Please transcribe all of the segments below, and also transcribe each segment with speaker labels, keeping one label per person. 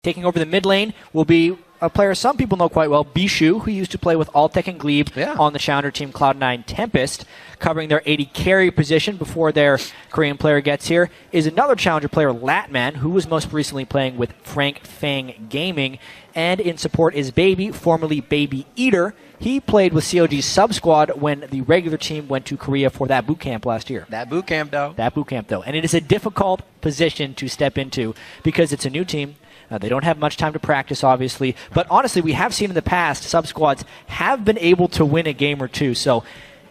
Speaker 1: Taking over the mid lane will be a player some people know quite well, Bishu, who used to play with Altec and Glebe on the Challenger team Cloud9 Tempest. Covering their AD carry position before their Korean player gets here is another Challenger player, Latman, who was most recently playing with Frank Fang Gaming. And in support is Baby, formerly Baby Eater. He played with COG's sub-squad when the regular team went to Korea for that boot camp last year.
Speaker 2: That boot camp, though. And
Speaker 1: it is a difficult position to step into because it's a new team. They don't have much time to practice, obviously. But honestly, we have seen in the past, sub-squads have been able to win a game or two. So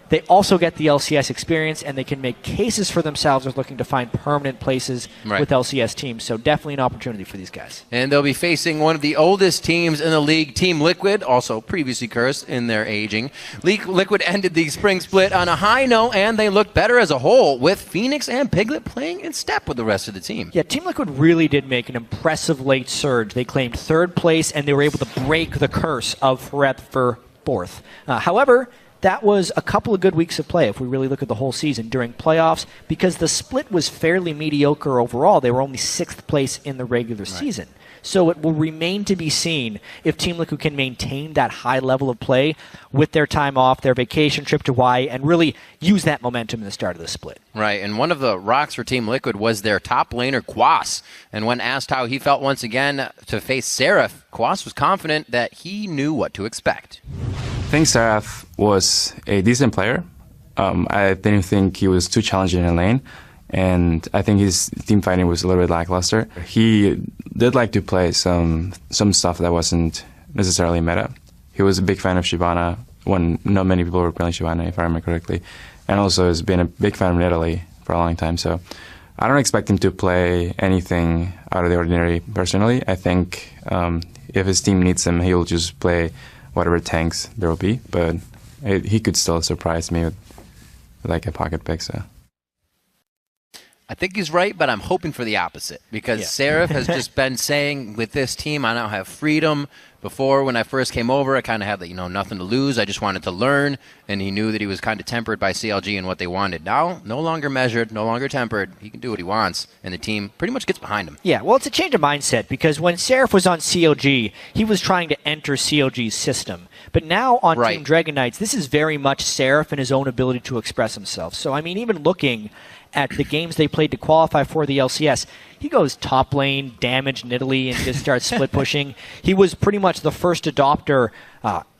Speaker 1: they also get the LCS experience, and they can make cases for themselves as looking to find permanent places with LCS teams. So definitely an opportunity for these guys.
Speaker 2: And they'll be facing one of the oldest teams in the league, Team Liquid, also previously cursed in their aging. Liquid ended the spring split on a high note, and they looked better as a whole, with Phoenix and Piglet playing in step with the rest of the team.
Speaker 1: Yeah, Team Liquid really did make an impressive late surge. They claimed third place, and they were able to break the curse of Ferret for fourth. However, that was a couple of good weeks of play if we really look at the whole season during playoffs, because the split was fairly mediocre overall. They were only 6th place in the regular season. So it will remain to be seen if Team Liquid can maintain that high level of play with their time off, their vacation trip to Hawaii, and really use that momentum in the start of the split.
Speaker 2: Right, and one of the rocks for Team Liquid was their top laner, Quas. And when asked how he felt once again to face Seraph, Quas was confident that he knew what to expect.
Speaker 3: I think Seraph was a decent player. I didn't think he was too challenging in lane, and I think his team fighting was a little bit lackluster. He did like to play some stuff that wasn't necessarily meta. He was a big fan of Shyvana when not many people were playing Shyvana, if I remember correctly, and also has been a big fan of Nidalee for a long time. So I don't expect him to play anything out of the ordinary personally. I think if his team needs him, he'll just play whatever tanks there will be, but he could still surprise me with like a pocket pick. So
Speaker 2: I think he's right, but I'm hoping for the opposite, because Seraph has just been saying, with this team, I now have freedom. Before, when I first came over, I kind of had nothing to lose. I just wanted to learn, and he knew that he was kind of tempered by CLG and what they wanted. Now, no longer measured, no longer tempered. He can do what he wants, and the team pretty much gets behind him.
Speaker 1: Yeah, well, it's a change of mindset, because when Seraph was on CLG, he was trying to enter CLG's system. But now on Team Dragon Knights, this is very much Seraph and his own ability to express himself. So, I mean, even looking at the games they played to qualify for the LCS, he goes top lane, damage Nidalee, and just starts split pushing. He was pretty much the first adopter,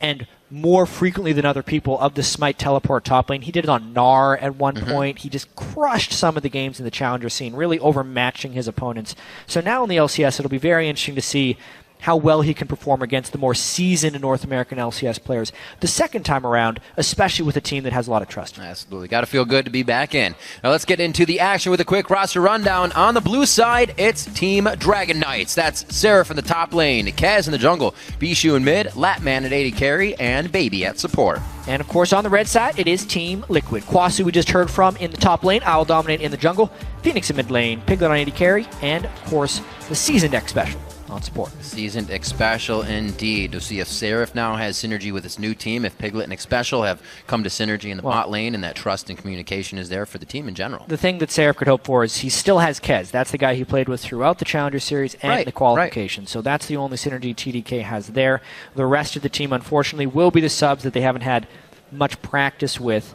Speaker 1: and more frequently than other people, of the Smite teleport top lane. He did it on Gnar at one point. He just crushed some of the games in the Challenger scene, really overmatching his opponents. So now in the LCS, it'll be very interesting to see how well he can perform against the more seasoned North American LCS players the second time around, especially with a team that has a lot of trust.
Speaker 2: Absolutely. Got to feel good to be back in. Now let's get into the action with a quick roster rundown. On the blue side, it's Team Dragon Knights. That's Seraph in the top lane, Kaz in the jungle, Bishu in mid, Latman at AD carry, and Baby at support.
Speaker 1: And of course, on the red side, it is Team Liquid. Kwasu we just heard from in the top lane, Owl Dominate in the jungle, Phoenix in mid lane, Piglet on AD carry, and of course, the Seasoned X Special on support.
Speaker 2: Seasoned X Special indeed. To see if Seraph now has synergy with his new team, if Piglet and X Special have come to synergy in the bot lane, and that trust and communication is there for the team in general.
Speaker 1: The thing that Seraph could hope for is he still has Kez. That's the guy he played with throughout the Challenger Series and the qualification. So that's the only synergy TDK has there. The rest of the team, unfortunately, will be the subs that they haven't had much practice with.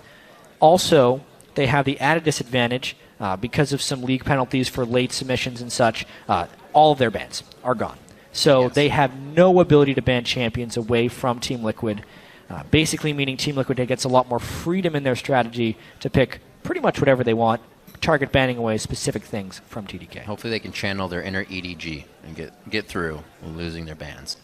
Speaker 1: Also, they have the added disadvantage because of some league penalties for late submissions and such. All of their bans are gone. So they have no ability to ban champions away from Team Liquid, basically meaning Team Liquid gets a lot more freedom in their strategy to pick pretty much whatever they want, target banning away specific things from TDK.
Speaker 2: Hopefully they can channel their inner EDG and get through losing their bans.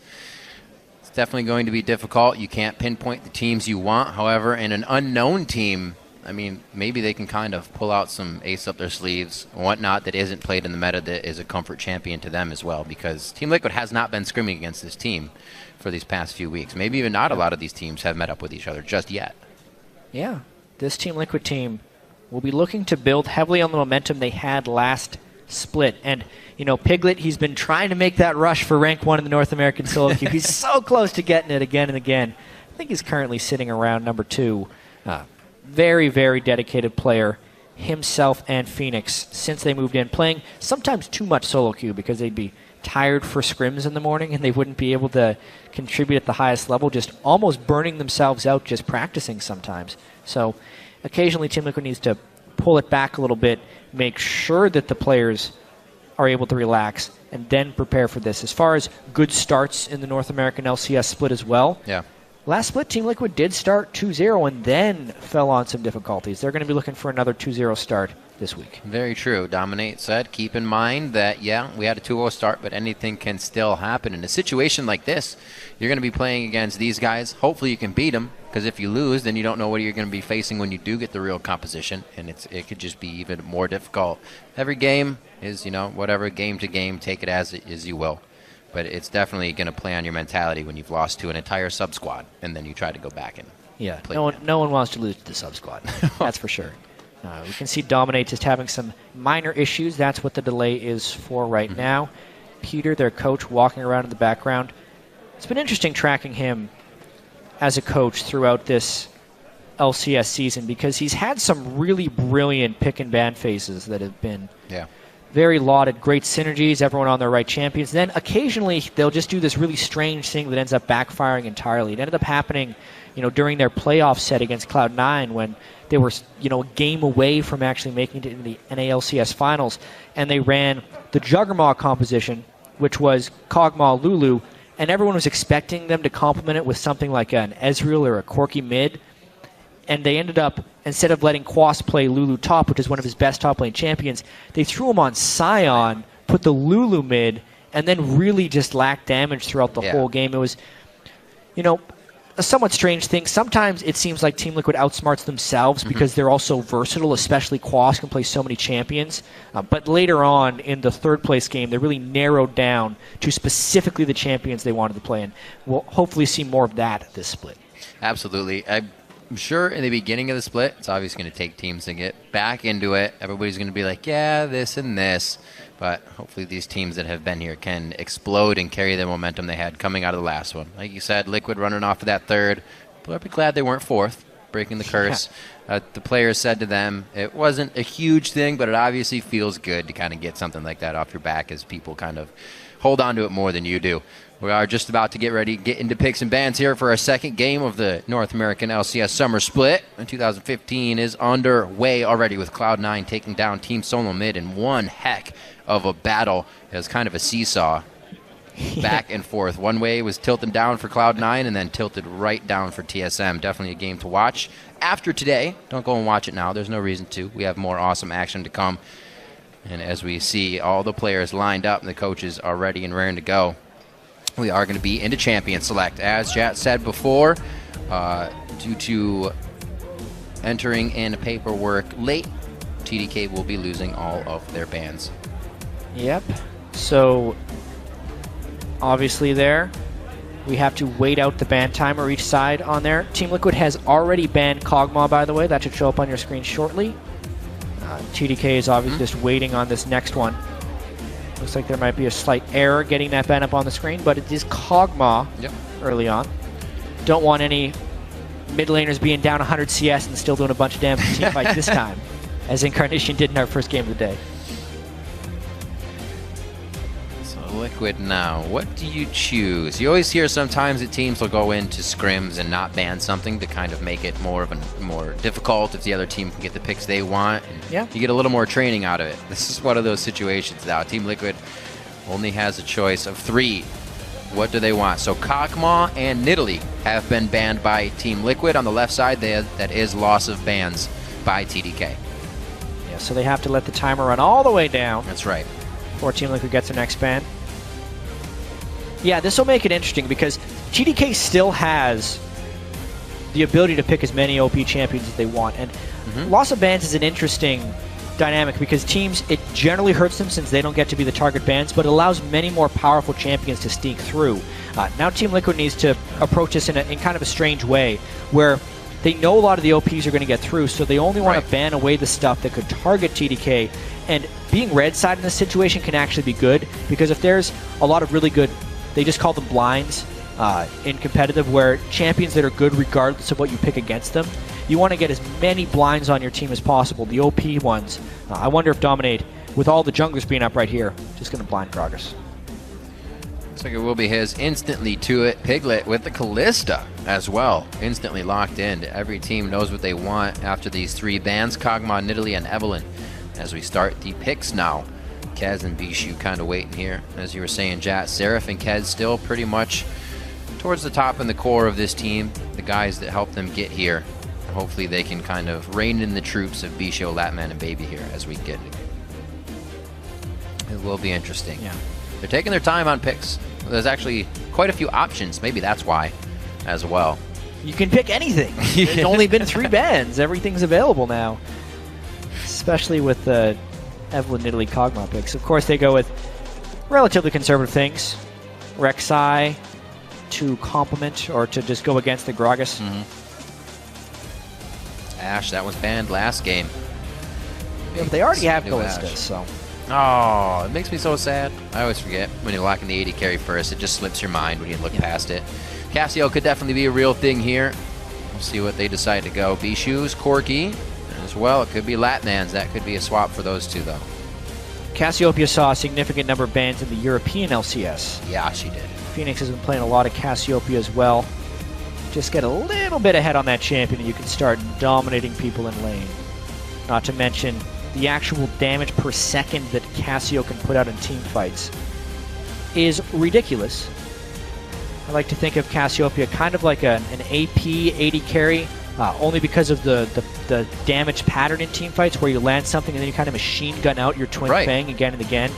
Speaker 2: It's definitely going to be difficult. You can't pinpoint the teams you want. However, in an unknown team, I mean, maybe they can kind of pull out some ace up their sleeves and whatnot that isn't played in the meta that is a comfort champion to them as well, because Team Liquid has not been scrimming against this team for these past few weeks. Maybe even not a lot of these teams have met up with each other just yet.
Speaker 1: Yeah, this Team Liquid team will be looking to build heavily on the momentum they had last split. And, you know, Piglet, he's been trying to make that rush for rank 1 in the North American solo queue. He's so close to getting it again and again. I think he's currently sitting around number 2. Very, very dedicated player, himself and Phoenix, since they moved in, playing sometimes too much solo queue because they'd be tired for scrims in the morning and they wouldn't be able to contribute at the highest level, just almost burning themselves out just practicing sometimes. So occasionally Team Liquid needs to pull it back a little bit, make sure that the players are able to relax, and then prepare for this. As far as good starts in the North American LCS split as well, last split, Team Liquid did start 2-0 and then fell on some difficulties. They're going to be looking for another 2-0 start this week.
Speaker 2: Very true. Dominate said, keep in mind that, we had a 2-0 start, but anything can still happen. In a situation like this, you're going to be playing against these guys. Hopefully you can beat them, because if you lose, then you don't know what you're going to be facing when you do get the real composition, and it could just be even more difficult. Every game is, whatever, game to game, take it as you will. But it's definitely going to play on your mentality when you've lost to an entire sub-squad, and then you try to go back and play.
Speaker 1: No one wants to lose to the sub-squad. That's for sure. We can see Dominate just having some minor issues. That's what the delay is for right now. Peter, their coach, walking around in the background. It's been interesting tracking him as a coach throughout this LCS season, because he's had some really brilliant pick and ban phases that have been very lauded, great synergies, everyone on their right champions. Then occasionally they'll just do this really strange thing that ends up backfiring entirely. It ended up happening, during their playoff set against Cloud9 when they were, a game away from actually making it into the NALCS finals, and they ran the Juggernaut composition, which was Kog'Maw, Lulu, and everyone was expecting them to complement it with something like an Ezreal or a Corki mid. And they ended up, instead of letting Quas play Lulu top, which is one of his best top lane champions, they threw him on Sion, put the Lulu mid, and then really just lacked damage throughout the whole game. It was, a somewhat strange thing. Sometimes it seems like Team Liquid outsmarts themselves because they're also versatile, especially Quas can play so many champions. But later on in the third place game, they really narrowed down to specifically the champions they wanted to play, and we'll hopefully see more of that this split.
Speaker 2: Absolutely. I'm sure in the beginning of the split, it's obviously going to take teams to get back into it. Everybody's going to be like, this and this. But hopefully these teams that have been here can explode and carry the momentum they had coming out of the last one. Like you said, Liquid running off of that third. But I'd be glad they weren't fourth, breaking the curse. The players said to them, it wasn't a huge thing, but it obviously feels good to kind of get something like that off your back as people kind of hold on to it more than you do. We are just about to get ready to get into picks and bans here for our second game of the North American LCS Summer Split. And 2015 is underway already with Cloud9 taking down Team Solo Mid in one heck of a battle. It was kind of a seesaw back and forth. One way was tilting down for Cloud9 and then tilted right down for TSM. Definitely a game to watch. After today, don't go and watch it now. There's no reason to. We have more awesome action to come. And as we see all the players lined up and the coaches are ready and raring to go, we are going to be into Champion Select. As Jat said before, due to entering in paperwork late, TDK will be losing all of their bans.
Speaker 1: Yep. So, obviously there, we have to wait out the ban timer each side on there. Team Liquid has already banned Kog'Maw, by the way. That should show up on your screen shortly. TDK is obviously just waiting on this next one. Looks like there might be a slight error getting that ban up on the screen, but it is Kog'Maw early on. Don't want any mid laners being down 100 CS and still doing a bunch of damage in team fights this time, as Incarnation did in our first game of the day.
Speaker 2: So Liquid now, what do you choose? You always hear sometimes that teams will go into scrims and not ban something to kind of make it more difficult if the other team can get the picks they want. And you get a little more training out of it. This is one of those situations now. Team Liquid only has a choice of 3. What do they want? So Kog'Maw and Nidalee have been banned by Team Liquid. On the left side, that is loss of bans by TDK.
Speaker 1: Yeah, so they have to let the timer run all the way down.
Speaker 2: That's right.
Speaker 1: Before Team Liquid gets their next ban. Yeah, this will make it interesting because TDK still has the ability to pick as many OP champions as they want. And loss of bans is an interesting dynamic because teams, it generally hurts them since they don't get to be the target bans, but it allows many more powerful champions to sneak through. Now Team Liquid needs to approach this in kind of a strange way where they know a lot of the OPs are going to get through, so they only want to ban away the stuff that could target TDK. And being red side in this situation can actually be good because if there's a lot of really good, they just call them blinds in competitive, where champions that are good regardless of what you pick against them, you want to get as many blinds on your team as possible, the OP ones. I wonder if Dominate, with all the junglers being up right here, just going to blind progress.
Speaker 2: Looks like it will be his. Instantly to it. Piglet with the Callista as well. Instantly locked in. Every team knows what they want after these 3 bans. Kog'Maw, Nidalee, and Evelynn. As we start the picks now. Kez and Bishu kind of waiting here. As you were saying, Jat, Seraph and Kez still pretty much towards the top and the core of this team. The guys that help them get here. Hopefully they can kind of rein in the troops of Bishu, Latman, and Baby here as we get it. It will be interesting.
Speaker 1: Yeah.
Speaker 2: They're taking their time on picks. There's actually quite a few options. Maybe that's why as well.
Speaker 1: You can pick anything. There's only been 3 bans. Everything's available now. Especially with the Evelynn, Nidalee, Kog'Maw picks. Of course, they go with relatively conservative things. Rek'Sai to complement or to just go against the Gragas.
Speaker 2: Ashe, that was banned last game.
Speaker 1: Yeah, but they already have Callistas, so...
Speaker 2: Oh, it makes me so sad. I always forget when you're locking the AD carry first. It just slips your mind when you look past it. Cassio could definitely be a real thing here. We'll see what they decide to go. Bishu's, Corki, as well. It could be Latman's. That could be a swap for those 2, though.
Speaker 1: Cassiopeia saw a significant number of bans in the European LCS.
Speaker 2: Yeah, she did.
Speaker 1: Phoenix has been playing a lot of Cassiopeia as well. Just get a little bit ahead on that champion and you can start dominating people in lane. Not to mention the actual damage per second that Cassio can put out in team fights is ridiculous. I like to think of Cassiopeia kind of like an AP AD carry, only because of the damage pattern in team fights where you land something and then you kind of machine gun out your Twin Fang again and again.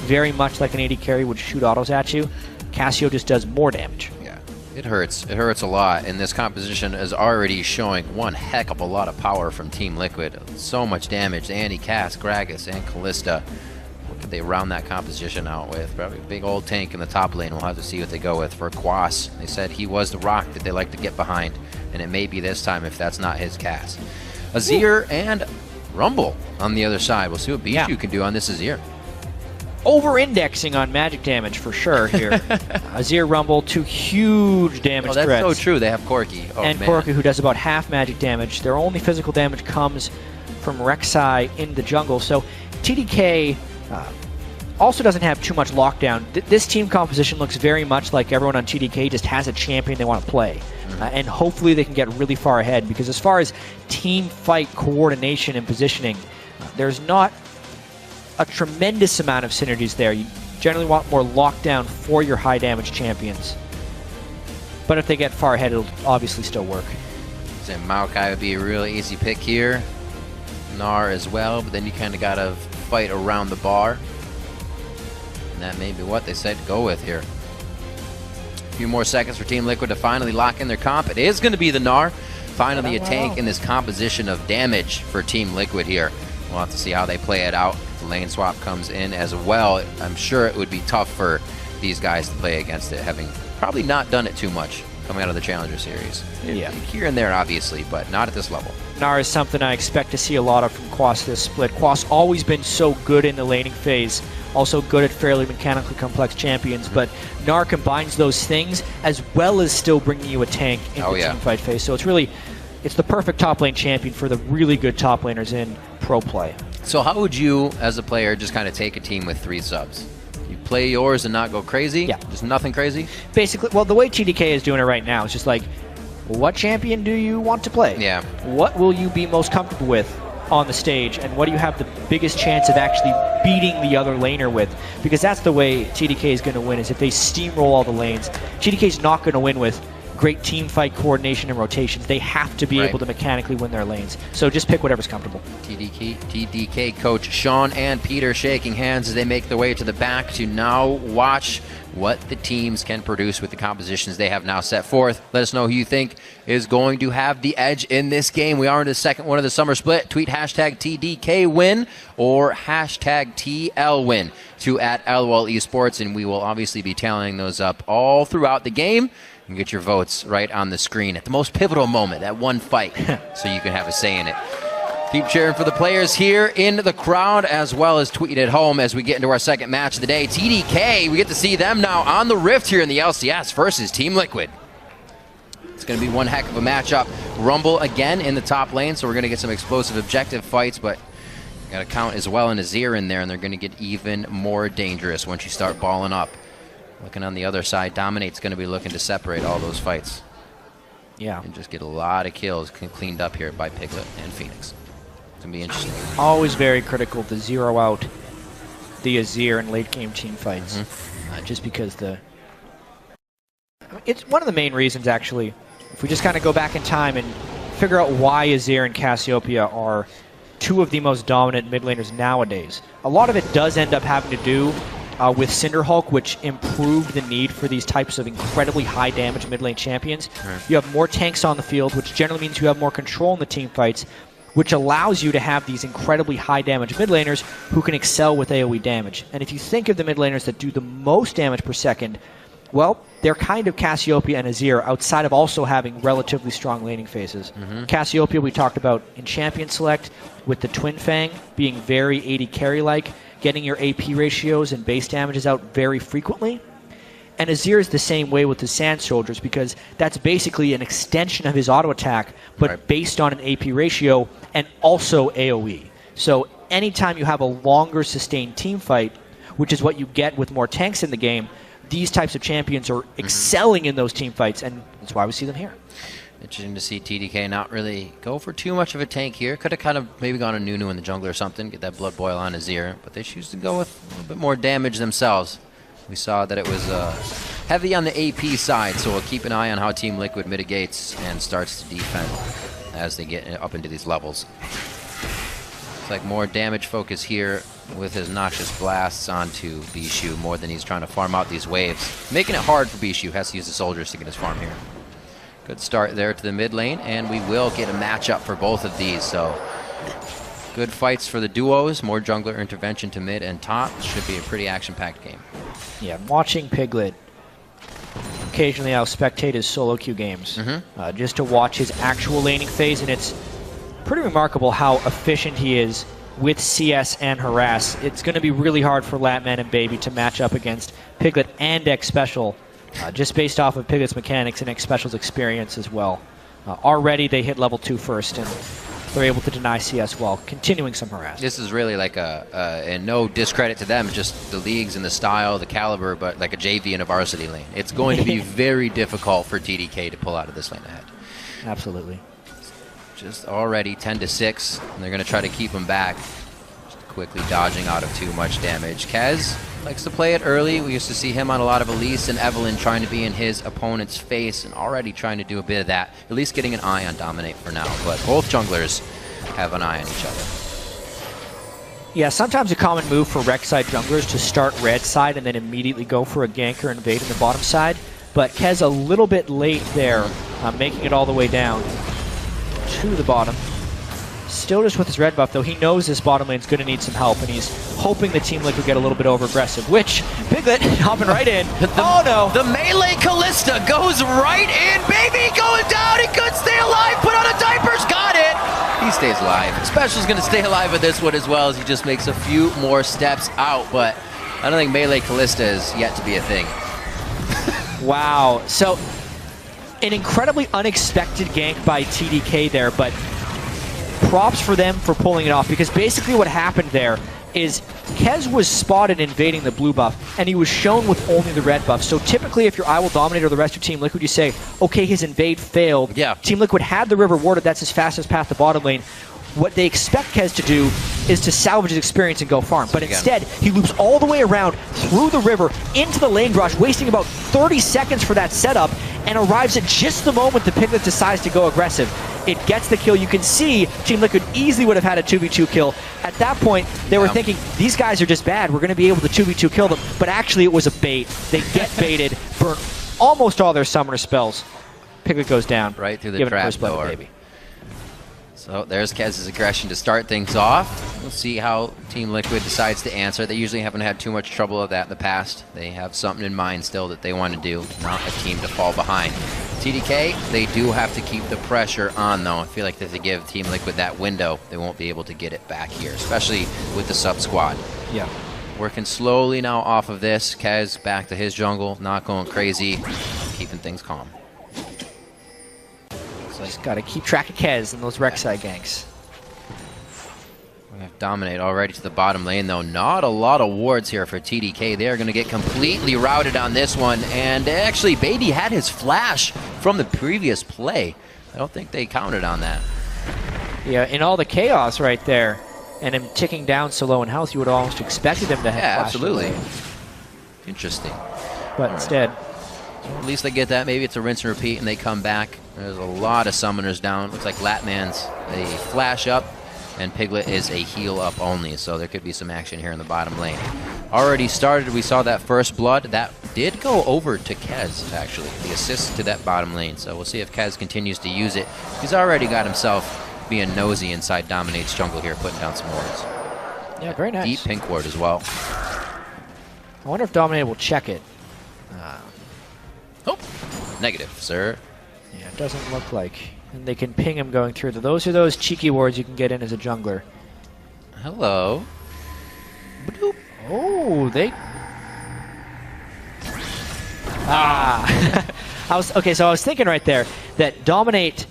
Speaker 1: Very much like an AD carry would shoot autos at you. Cassio just does more damage.
Speaker 2: Yeah, it hurts. It hurts a lot, and this composition is already showing one heck of a lot of power from Team Liquid. So much damage. Andy, Cass, Gragas, and Callista. What could they round that composition out with? Probably a big old tank in the top lane. We'll have to see what they go with. For Quas, they said he was the rock that they like to get behind, and it may be this time if that's not his Cass. Azir and Rumble on the other side. We'll see what Bishu can do on this Azir.
Speaker 1: Over-indexing on magic damage for sure here. Azir, Rumble, 2 huge damage threats.
Speaker 2: That's so true. They have Corki. Oh,
Speaker 1: and Corki, who does about half magic damage. Their only physical damage comes from Rek'Sai in the jungle. So TDK also doesn't have too much lockdown. This team composition looks very much like everyone on TDK just has a champion they want to play. And hopefully they can get really far ahead, because as far as team fight coordination and positioning, there's not a tremendous amount of synergies there. You generally want more lockdown for your high damage champions. But if they get far ahead, it'll obviously still work.
Speaker 2: So Maokai would be a really easy pick here. Gnar as well, but then you kind of got to fight around the bar. And that may be what they said to go with here. A few more seconds for Team Liquid to finally lock in their comp. It is going to be the Gnar. Finally a tank in this composition of damage for Team Liquid here. We'll have to see how they play it out. The lane swap comes in as well. I'm sure it would be tough for these guys to play against it, having probably not done it too much coming out of the Challenger Series.
Speaker 1: Yeah.
Speaker 2: Here and there, obviously, but not at this level.
Speaker 1: Gnar is something I expect to see a lot of from Quas this split. Quas always been so good in the laning phase, also good at fairly mechanically complex champions, but Gnar combines those things as well as still bringing you a tank in the team fight phase. So it's the perfect top lane champion for the really good top laners in pro play.
Speaker 2: So how would you, as a player, just kind of take a team with 3 subs? You play yours and not go crazy?
Speaker 1: Yeah.
Speaker 2: Just nothing crazy?
Speaker 1: Basically, well, the way TDK is doing it right now is just like, what champion do you want to play?
Speaker 2: Yeah.
Speaker 1: What will you be most comfortable with on the stage, and what do you have the biggest chance of actually beating the other laner with? Because that's the way TDK is going to win, is if they steamroll all the lanes. TDK is not going to win with great team fight coordination and rotations. They have to be able to mechanically win their lanes. So just pick whatever's comfortable.
Speaker 2: TDK coach Sean and Peter shaking hands as they make their way to the back to now watch what the teams can produce with the compositions they have now set forth. Let us know who you think is going to have the edge in this game. We are in the second one of the summer split. Tweet hashtag TDK win or hashtag TL win to @LOL Esports, and we will obviously be tallying those up all throughout the game. You can get your votes right on the screen at the most pivotal moment, that one fight, so you can have a say in it. Keep cheering for the players here in the crowd, as well as tweet at home as we get into our second match of the day. TDK, we get to see them now on the Rift here in the LCS versus Team Liquid. It's going to be one heck of a matchup. Rumble again in the top lane, so we're going to get some explosive objective fights, but got to count as well an Azir in there, and they're going to get even more dangerous once you start balling up. Looking on the other side, Dominate's going to be looking to separate all those fights.
Speaker 1: Yeah.
Speaker 2: And just get a lot of kills cleaned up here by Piglet and Phoenix. It's going to be interesting.
Speaker 1: Always very critical to zero out the Azir in late game team fights. Just because it's one of the main reasons, actually, if we just kind of go back in time and figure out why Azir and Cassiopeia are two of the most dominant mid laners nowadays. A lot of it does end up having to do with Cinderhulk, which improved the need for these types of incredibly high damage mid lane champions. You have more tanks on the field, which generally means you have more control in the team fights, which allows you to have these incredibly high damage mid laners who can excel with AoE damage. And if you think of the mid laners that do the most damage per second, well, they're kind of Cassiopeia and Azir outside of also having relatively strong laning phases. Cassiopeia we talked about in Champion Select with the Twin Fang being very AD carry-like, getting your AP ratios and base damages out very frequently. And Azir is the same way with the Sand Soldiers because that's basically an extension of his auto attack, but based on an AP ratio and also AoE. So anytime you have a longer sustained team fight, which is what you get with more tanks in the game, these types of champions are excelling in those team fights, and that's why we see them here.
Speaker 2: Interesting to see TDK not really go for too much of a tank here. Could have kind of maybe gone a Nunu in the jungle or something, get that Blood Boil on Azir, but they choose to go with a little bit more damage themselves. We saw that it was heavy on the AP side, so we'll keep an eye on how Team Liquid mitigates and starts to defend as they get up into these levels. It's like more damage focus here with his Noxious Blasts onto Bishu more than he's trying to farm out these waves. Making it hard for Bishu, has to use the soldiers to get his farm here. Good start there to the mid lane, and we will get a matchup for both of these, so good fights for the duos, more jungler intervention to mid and top. Should be a pretty action-packed game.
Speaker 1: Yeah, I'm watching Piglet. Occasionally I'll spectate his solo queue games just to watch his actual laning phase, and it's pretty remarkable how efficient he is with CS and Harass. It's going to be really hard for Latman and Baby to match up against Piglet and X Special, just based off of Piglet's mechanics and X Special's experience as well. Already they hit level 2 first, and they're able to deny CS while continuing some harass.
Speaker 2: This is really like and no discredit to them, just the leagues and the style, the caliber, but like a JV in a varsity lane. It's going to be very difficult for TDK to pull out of this lane ahead.
Speaker 1: Absolutely.
Speaker 2: Just already 10-6, and they're going to try to keep him back. Just quickly dodging out of too much damage. Kez likes to play it early. We used to see him on a lot of Elise and Evelyn trying to be in his opponent's face and already trying to do a bit of that. At least getting an eye on Dominate for now, but both junglers have an eye on each other.
Speaker 1: Yeah, sometimes a common move for Rek'Sai junglers to start red side and then immediately go for a gank or invade in the bottom side, but Kez a little bit late there, making it all the way down to the bottom. Still just with his red buff, though. He knows this bottom lane's going to need some help, and he's hoping the Team Liquid get a little bit over-aggressive, which Piglet hopping right in. Oh, no.
Speaker 2: The melee Callista goes right in. Baby going down. He could stay alive. Put on a diapers. Got it. He stays alive. Special's going to stay alive with this one as well, as he just makes a few more steps out, but I don't think melee Callista is yet to be a thing.
Speaker 1: Wow. So, an incredibly unexpected gank by TDK there, but props for them for pulling it off, because basically what happened there is Kez was spotted invading the blue buff, and he was shown with only the red buff. So typically if you're I Will Dominate or the rest of Team Liquid, you say, okay, his invade failed.
Speaker 2: Yeah.
Speaker 1: Team Liquid had the river warded, that's his fastest path to bottom lane. What they expect Kez to do is to salvage his experience and go farm. But instead, he loops all the way around through the river into the lane rush, wasting about 30 seconds for that setup, and arrives at just the moment the Piglet decides to go aggressive. It gets the kill. You can see Team Liquid easily would have had a 2v2 kill. At that point, they were thinking, these guys are just bad. We're going to be able to 2v2 kill them. But actually, it was a bait. They get baited, burn almost all their summoner spells. Piglet goes down.
Speaker 2: Right through the trap door. So there's Kez's aggression to start things off. We'll see how Team Liquid decides to answer. They usually haven't had too much trouble with that in the past. They have something in mind still that they want to do, not a team to fall behind. TDK, they do have to keep the pressure on, though. I feel like if they give Team Liquid that window, they won't be able to get it back here, especially with the sub-squad.
Speaker 1: Yeah.
Speaker 2: Working slowly now off of this. Kez back to his jungle, not going crazy, keeping things calm.
Speaker 1: Just got to keep track of Kez and those Rek'Sai ganks.
Speaker 2: We have Dominate already to the bottom lane, though. Not a lot of wards here for TDK. They are going to get completely routed on this one. And actually, Beatty had his flash from the previous play. I don't think they counted on that.
Speaker 1: Yeah, in all the chaos right there, and him ticking down so low in health, you would have almost expected him to have flash.
Speaker 2: Absolutely. Interesting.
Speaker 1: But instead,
Speaker 2: at least they get that. Maybe it's a rinse and repeat, and they come back. There's a lot of summoners down. Looks like Latman's a flash up, and Piglet is a heal up only. So there could be some action here in the bottom lane. Already started. We saw that first blood. That did go over to Kez, actually. The assist to that bottom lane. So we'll see if Kez continues to use it. He's already got himself being nosy inside Dominate's jungle here, putting down some wards.
Speaker 1: Yeah, very nice.
Speaker 2: Deep pink ward as well.
Speaker 1: I wonder if Dominate will check it.
Speaker 2: Oh, negative, sir.
Speaker 1: Yeah, it doesn't look like. And they can ping him going through. Those are those cheeky wards you can get in as a jungler.
Speaker 2: Hello. Bloop.
Speaker 1: Oh, they... Okay, so I was thinking right there that Dominate,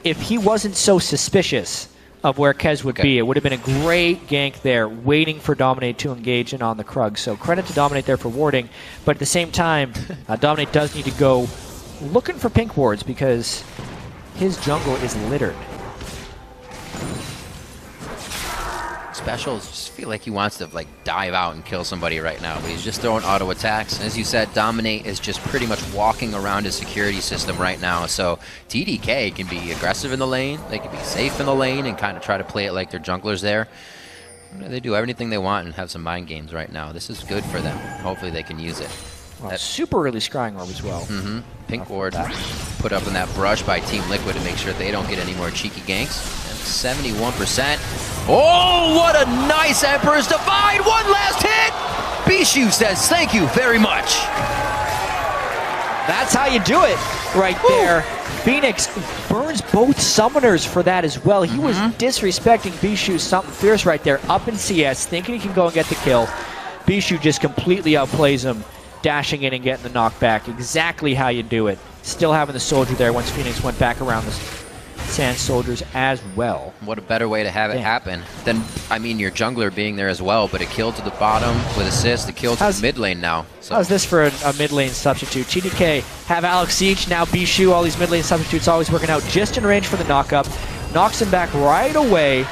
Speaker 1: if he wasn't so suspicious of where Kez would be, it would have been a great gank there, waiting for Dominate to engage in on the Krug. So credit to Dominate there for warding, but at the same time, Dominate does need to go looking for pink wards because his jungle is littered.
Speaker 2: Specials just feel like he wants to dive out and kill somebody right now, but he's just throwing auto attacks. And as you said, Dominate is just pretty much walking around his security system right now. So TDK can be aggressive in the lane, they can be safe in the lane and kind of try to play it like they're junglers there. They do everything they want and have some mind games right now. This is good for them. Hopefully they can use it.
Speaker 1: Well, super early scrying orb as well.
Speaker 2: Pink ward put up in that brush by Team Liquid to make sure they don't get any more cheeky ganks. And 71%. Oh, what a nice Emperor's Divide! One last hit! Bishu says thank you very much.
Speaker 1: That's how you do it right there. Phoenix burns both summoners for that as well. He was disrespecting Bishu something fierce right there. Up in CS, thinking he can go and get the kill. Bishu just completely outplays him, dashing in and getting the knockback. Exactly how you do it. Still having the soldier there once Phoenix went back around the Sand Soldiers as well.
Speaker 2: What a better way to have it happen than, I mean, your jungler being there as well, but a kill to the bottom with assist, a kill to the mid lane now. So.
Speaker 1: How's this for a mid lane substitute? TDK have Alex Siege, now Bishu, all these mid lane substitutes always working out just in range for the knock-up. Knocks him back right away.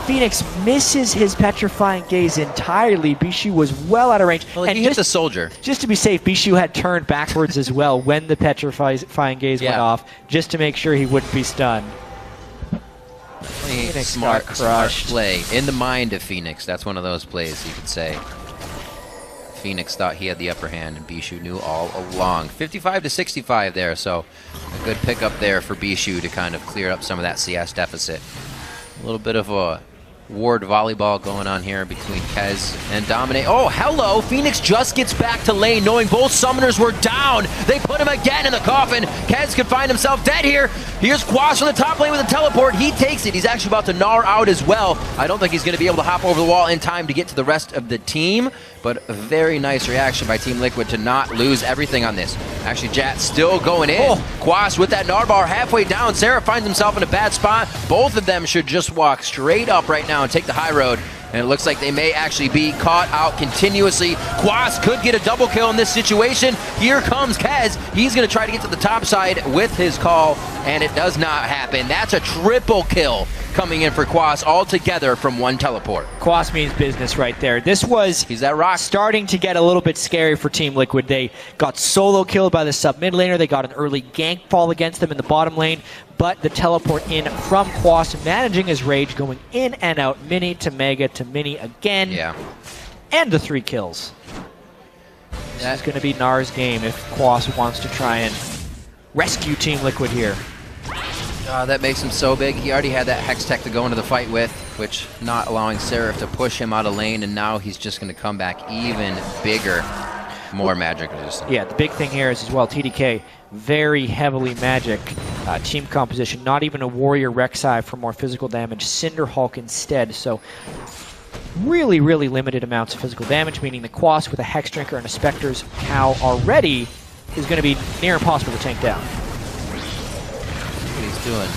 Speaker 1: Phoenix misses his Petrifying Gaze entirely. Bishu was well out of range.
Speaker 2: Well, and he hit the soldier.
Speaker 1: Just to be safe, Bishu had turned backwards as well when the Petrifying Gaze went off, just to make sure he wouldn't be stunned.
Speaker 2: Phoenix smart play. In the mind of Phoenix. That's one of those plays, you could say. Phoenix thought he had the upper hand, and Bishu knew all along. 55 to 65 there, so a good pickup there for Bishu to kind of clear up some of that CS deficit. A little bit of a ward volleyball going on here between Kez and Dominate. Oh, hello! Phoenix just gets back to lane, knowing both summoners were down. They put him again in the coffin. Kez could find himself dead here. Here's Quas from the top lane with a teleport. He takes it. He's actually about to gnaw out as well. I don't think he's going to be able to hop over the wall in time to get to the rest of the team, but a very nice reaction by Team Liquid to not lose everything on this. Actually, Jat still going in. Quas with that Narbar halfway down. Sarah finds himself in a bad spot. Both of them should just walk straight up right now and take the high road. And it looks like they may actually be caught out continuously. Quas could get a double kill in this situation. Here comes Kez. He's going to try to get to the top side with his call, and it does not happen. That's a triple kill coming in for Quas all together from one teleport.
Speaker 1: Quas means business right there. This was starting to get a little bit scary for Team Liquid. They got solo killed by the sub mid laner. They got an early gank fall against them in the bottom lane, but the teleport in from Quas, managing his rage, going in and out, mini to mega to mini again.
Speaker 2: Yeah.
Speaker 1: And the 3 kills. This is going to be Nar's game if Quas wants to try and rescue Team Liquid here.
Speaker 2: That makes him so big. He already had that Hex Tech to go into the fight with, which not allowing Seraph to push him out of lane, and now he's just going to come back even bigger. More magic resistant. Yeah,
Speaker 1: the big thing here is as well, TDK, very heavily magic team composition. Not even a Warrior Rek'Sai for more physical damage. Cinder Hulk instead, so really, really limited amounts of physical damage, meaning the Quas with a Hex Drinker and a Spectre's Cow already is going to be near impossible to tank down.
Speaker 2: What he's doing.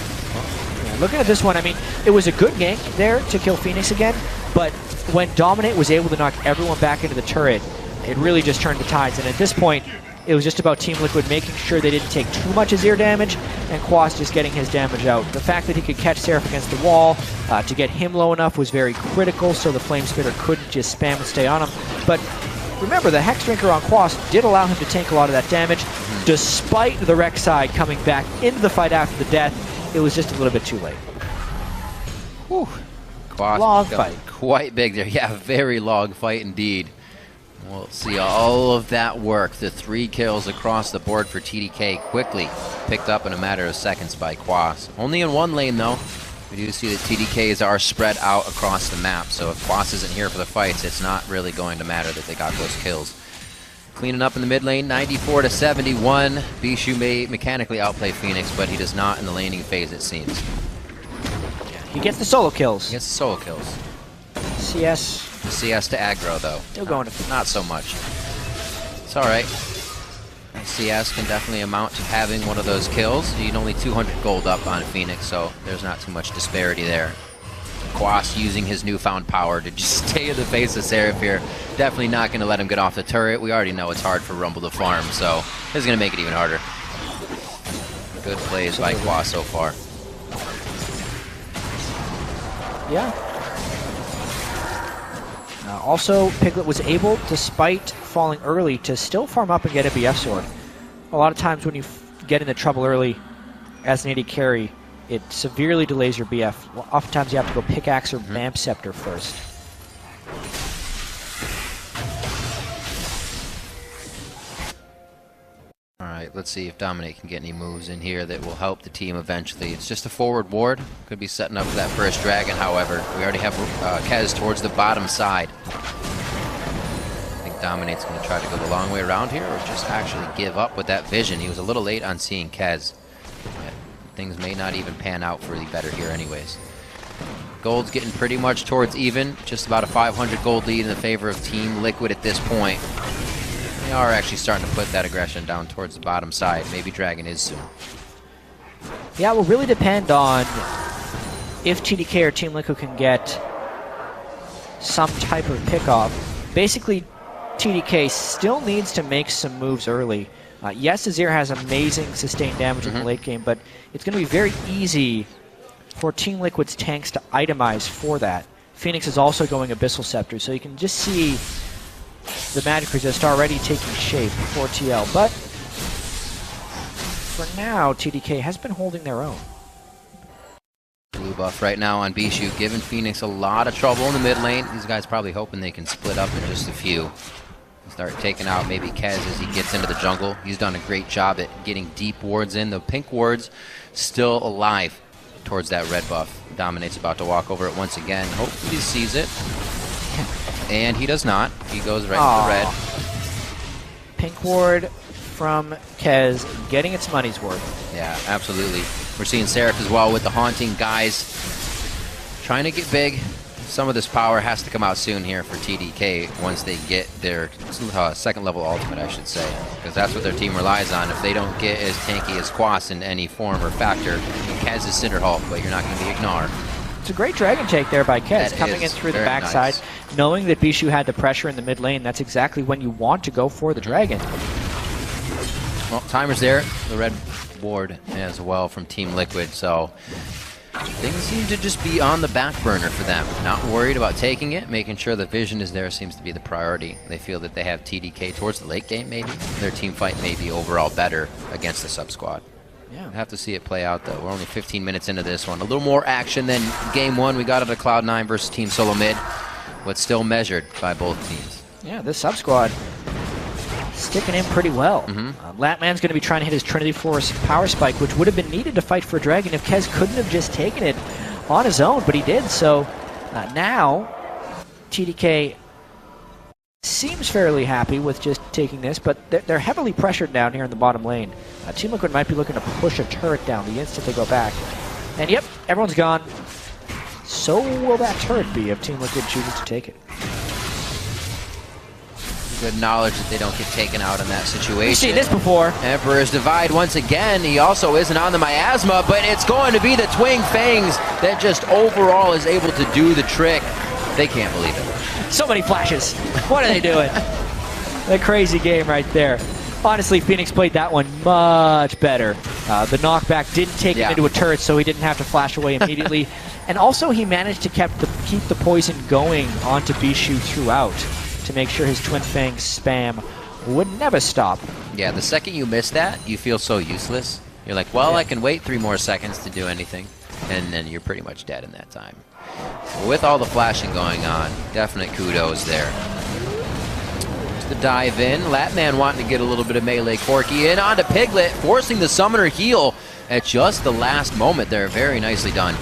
Speaker 1: Looking at this one, I mean, it was a good gank there to kill Phoenix again, but when Dominate was able to knock everyone back into the turret, it really just turned the tides. And at this point, it was just about Team Liquid making sure they didn't take too much Azir damage, and Quas just getting his damage out. The fact that he could catch Seraph against the wall to get him low enough was very critical, so the Flame Spitter couldn't just spam and stay on him. But remember, the Hex Drinker on Quas did allow him to tank a lot of that damage, despite the Rek'Sai coming back into the fight after the death. It was just a little bit too late. Whew.
Speaker 2: Quas
Speaker 1: long fight.
Speaker 2: Quite big there. Yeah, very long fight indeed. We'll see all of that work. The 3 kills across the board for TDK quickly picked up in a matter of seconds by Quas. Only in one lane though. We do see that TDKs are spread out across the map, so if Quas isn't here for the fights, it's not really going to matter that they got those kills. Cleaning up in the mid lane, 94 to 71. Bishu may mechanically outplay Phoenix, but he does not in the laning phase, it seems.
Speaker 1: He gets the solo kills.
Speaker 2: He gets the solo kills.
Speaker 1: CS.
Speaker 2: The CS to aggro, though.
Speaker 1: Still going to
Speaker 2: not so much. It's alright. CS can definitely amount to having one of those kills. You need only 200 gold up on Phoenix, so there's not too much disparity there. Quas using his newfound power to just stay in the face of Seraph here. Definitely not going to let him get off the turret. We already know it's hard for Rumble to farm, so this is going to make it even harder. Good plays by Quas so far.
Speaker 1: Yeah. Also, Piglet was able, despite falling early, to still farm up and get a BF sword. A lot of times when you get into trouble early as an AD carry, it severely delays your BF. Well, oftentimes you have to go pickaxe or vamp scepter first.
Speaker 2: Alright, let's see if Dominate can get any moves in here that will help the team eventually. It's just a forward ward. Could be setting up for that first dragon, however. We already have Kez towards the bottom side. I think Dominate's going to try to go the long way around here, or just actually give up with that vision. He was a little late on seeing Kez. Things may not even pan out for the better here anyways. Gold's getting pretty much towards even. Just about a 500 gold lead in the favor of Team Liquid at this point. They are actually starting to put that aggression down towards the bottom side. Maybe Dragon is soon.
Speaker 1: Yeah, it will really depend on if TDK or Team Liquid can get some type of pickoff. Basically, TDK still needs to make some moves early. Yes, Azir has amazing sustained damage in the late game, but it's going to be very easy for Team Liquid's tanks to itemize for that. Phoenix is also going Abyssal Scepter, so you can just see the Magic Resist already taking shape for TL. But for now, TDK has been holding their own.
Speaker 2: Blue buff right now on Bishu, giving Phoenix a lot of trouble in the mid lane. These guys probably hoping they can split up in just a few. Start taking out maybe Kez as he gets into the jungle. He's done a great job at getting deep wards in. The pink wards still alive towards that red buff. Dominate's about to walk over it once again. Hopefully he sees it. And he does not. He goes right to the red.
Speaker 1: Pink ward from Kez getting its money's worth.
Speaker 2: Yeah, absolutely. We're seeing Seraph as well with the Haunting guys trying to get big. Some of this power has to come out soon here for TDK once they get their second level ultimate, I should say, because that's what their team relies on. If they don't get as tanky as Quas in any form or factor, Kez is Cinder Hulk, but you're not going to be Ignar.
Speaker 1: It's a great dragon take there by Kez, coming in through the backside, knowing that Bishu had the pressure in the mid lane. That's exactly when you want to go for the dragon.
Speaker 2: Well, timer's there. The red ward as well from Team Liquid, so things seem to just be on the back burner for them. Not worried about taking it, making sure the vision is there seems to be the priority. They feel that they have TDK towards the late game maybe. Their team fight may be overall better against the sub-squad.
Speaker 1: Yeah.
Speaker 2: We'll have to see it play out though. We're only 15 minutes into this one. A little more action than game one we got at a Cloud9 versus Team Solo Mid, but still measured by both teams.
Speaker 1: Yeah, this sub-squad sticking in pretty well. Latman's going to be trying to hit his Trinity Force power spike, which would have been needed to fight for a dragon if Kez couldn't have just taken it on his own, but he did. So now TDK seems fairly happy with just taking this, but they're heavily pressured down here in the bottom lane. Team Liquid might be looking to push a turret down the instant they go back. And yep, everyone's gone. So will that turret be if Team Liquid chooses to take it.
Speaker 2: Good knowledge that they don't get taken out in that situation.
Speaker 1: We've seen this before.
Speaker 2: Emperor's Divide once again. He also isn't on the miasma, but it's going to be the Twin Fangs that just overall is able to do the trick. They can't believe it.
Speaker 1: So many flashes. What are they doing? A crazy game right there. Honestly, Phoenix played that one much better. The knockback didn't take him into a turret, so he didn't have to flash away immediately. And also, he managed to keep the poison going onto Bishu throughout to make sure his Twin Fang spam would never stop.
Speaker 2: Yeah, the second you miss that, you feel so useless. You're like, well, I can wait 3 more seconds to do anything. And then you're pretty much dead in that time. With all the flashing going on, definite kudos there. The dive in. Latman wanting to get a little bit of melee Corki in onto Piglet, forcing the summoner heal at just the last moment there. Very nicely done.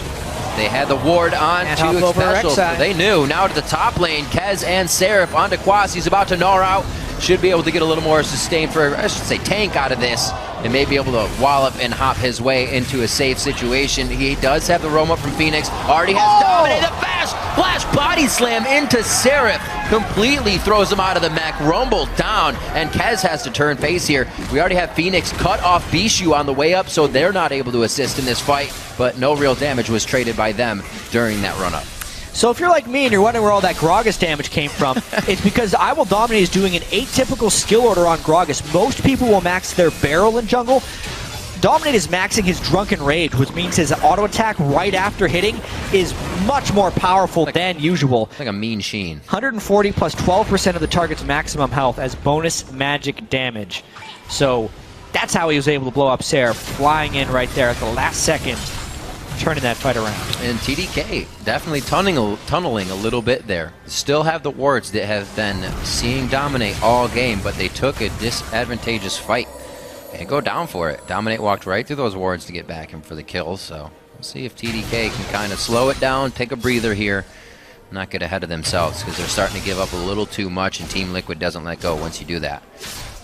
Speaker 2: They had the ward on to Special, so they knew. Now to the top lane, Kez and Seraph onto Quas. He's about to gnaw out. Should be able to get a little more sustained for, I should say, tank out of this, and may be able to wallop and hop his way into a safe situation. He does have the roam up from Phoenix. Already has dominated the flash body slam into Seraph. Completely throws him out of the mech, rumble down, and Kez has to turn face here. We already have Phoenix cut off Bishu on the way up, so they're not able to assist in this fight, but no real damage was traded by them during that run-up.
Speaker 1: So if you're like me and you're wondering where all that Gragas damage came from, it's because I Will Dominate is doing an atypical skill order on Gragas. Most people will max their barrel in jungle. Dominate is maxing his Drunken Rage, which means his auto attack right after hitting is much more powerful than usual.
Speaker 2: Like a mean sheen.
Speaker 1: 140 plus 12% of the target's maximum health as bonus magic damage. So that's how he was able to blow up Seraph, flying in right there at the last second, turning that fight around.
Speaker 2: And TDK definitely tunneling a little bit there. Still have the wards that have been seeing Dominate all game, but they took a disadvantageous fight and go down for it. Dominate walked right through those wards to get back in for the kills, so we'll see if TDK can kind of slow it down, take a breather here, not get ahead of themselves, because they're starting to give up a little too much, and Team Liquid doesn't let go once you do that.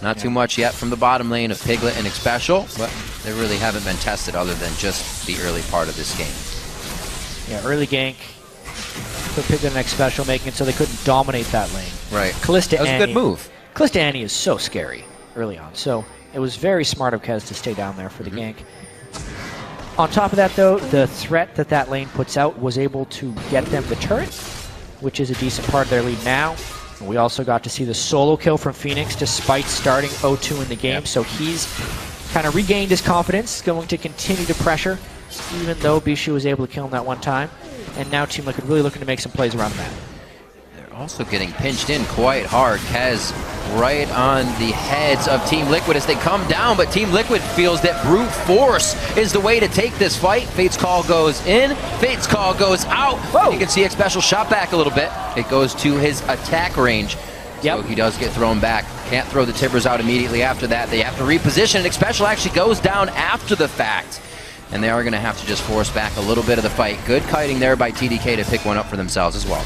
Speaker 2: Not too much yet from the bottom lane of Piglet and Xpecial, but they really haven't been tested other than just the early part of this game.
Speaker 1: Yeah, early gank for Piglet and Xpecial, making it so they couldn't dominate that lane.
Speaker 2: Right.
Speaker 1: Kalista
Speaker 2: that was a good move.
Speaker 1: Kalista Annie is so scary early on, so it was very smart of Kez to stay down there for the gank. On top of that, though, the threat that lane puts out was able to get them the turret, which is a decent part of their lead now. And we also got to see the solo kill from Phoenix despite starting 0-2 in the game, so he's kind of regained his confidence, going to continue to pressure, even though Bishu was able to kill him that one time. And now Team Liquid really looking to make some plays around the map.
Speaker 2: They're also getting pinched in quite hard. Kez right on the heads of Team Liquid as they come down, but Team Liquid feels that brute force is the way to take this fight. Fate's Call goes in, Fate's Call goes out. You can see Xpecial shot back a little bit. It goes to his attack range. So he does get thrown back. Can't throw the Tibbers out immediately after that. They have to reposition, and Xpecial actually goes down after the fact. And they are going to have to just force back a little bit of the fight. Good kiting there by TDK to pick one up for themselves as well.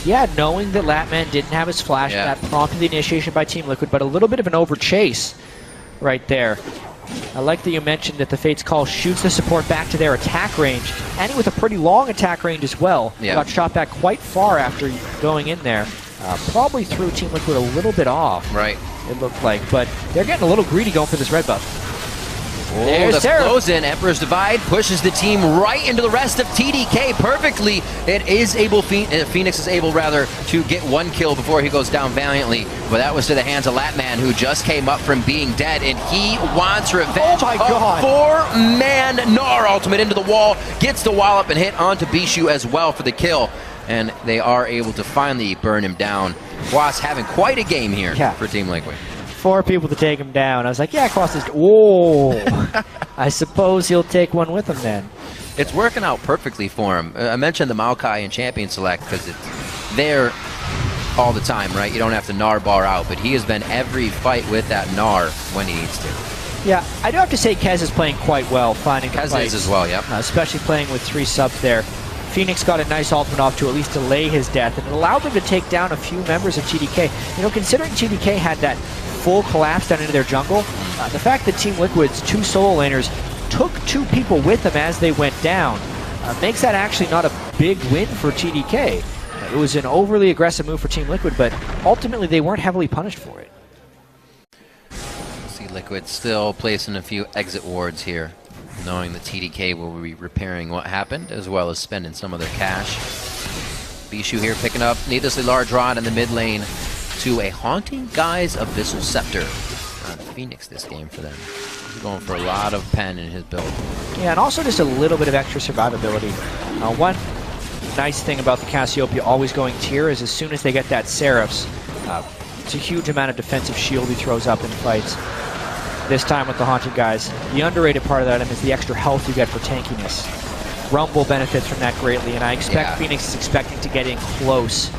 Speaker 1: Yeah, knowing that Latman didn't have his flash, that prompted the initiation by Team Liquid, but a little bit of an overchase right there. I like that you mentioned that the Fate's Call shoots the support back to their attack range, and with a pretty long attack range as well. Got shot back quite far after going in there. Probably threw Team Liquid a little bit off, it looked like, but they're getting a little greedy going for this red buff.
Speaker 2: Oh, the close in. Emperor's Divide pushes the team right into the rest of TDK perfectly. It is able, Phoenix is able rather to get one kill before he goes down valiantly, but that was to the hands of Latman, who just came up from being dead, and he wants revenge.
Speaker 1: Oh my God.
Speaker 2: Four-man Gnar ultimate into the wall, gets the wallop and hit onto Bishu as well for the kill, and they are able to finally burn him down. Quas having quite a game here for Team Liquid.
Speaker 1: 4 people to take him down. I was like, yeah, Quas is... Whoa! I suppose he'll take one with him then.
Speaker 2: It's working out perfectly for him. I mentioned the Maokai and Champion Select because it's there all the time, right? You don't have to Gnar bar out, but he has been every fight with that Gnar when he needs to.
Speaker 1: Yeah, I do have to say Kez is playing quite well, finding the
Speaker 2: Kez
Speaker 1: fights.
Speaker 2: is as well,
Speaker 1: especially playing with 3 subs there. Phoenix got a nice ultimate off to at least delay his death, and it allowed them to take down a few members of TDK. You know, considering TDK had that full collapse down into their jungle, the fact that Team Liquid's 2 solo laners took 2 people with them as they went down makes that actually not a big win for TDK. It was an overly aggressive move for Team Liquid, but ultimately they weren't heavily punished for it.
Speaker 2: See Liquid still placing a few exit wards here, knowing that TDK will be repairing what happened, as well as spending some of their cash. Bishu here picking up needlessly large rod in the mid lane to a Haunting Guise Abyssal Scepter. Phoenix this game for them. He's going for a lot of pen in his build.
Speaker 1: Yeah, and also just a little bit of extra survivability. One nice thing about the Cassiopeia always going tier is as soon as they get that Seraphs, it's a huge amount of defensive shield he throws up in fights. This time with the Haunted Guys. The underrated part of that item is the extra health you get for tankiness. Rumble benefits from that greatly, and I expect Phoenix is expecting to get in close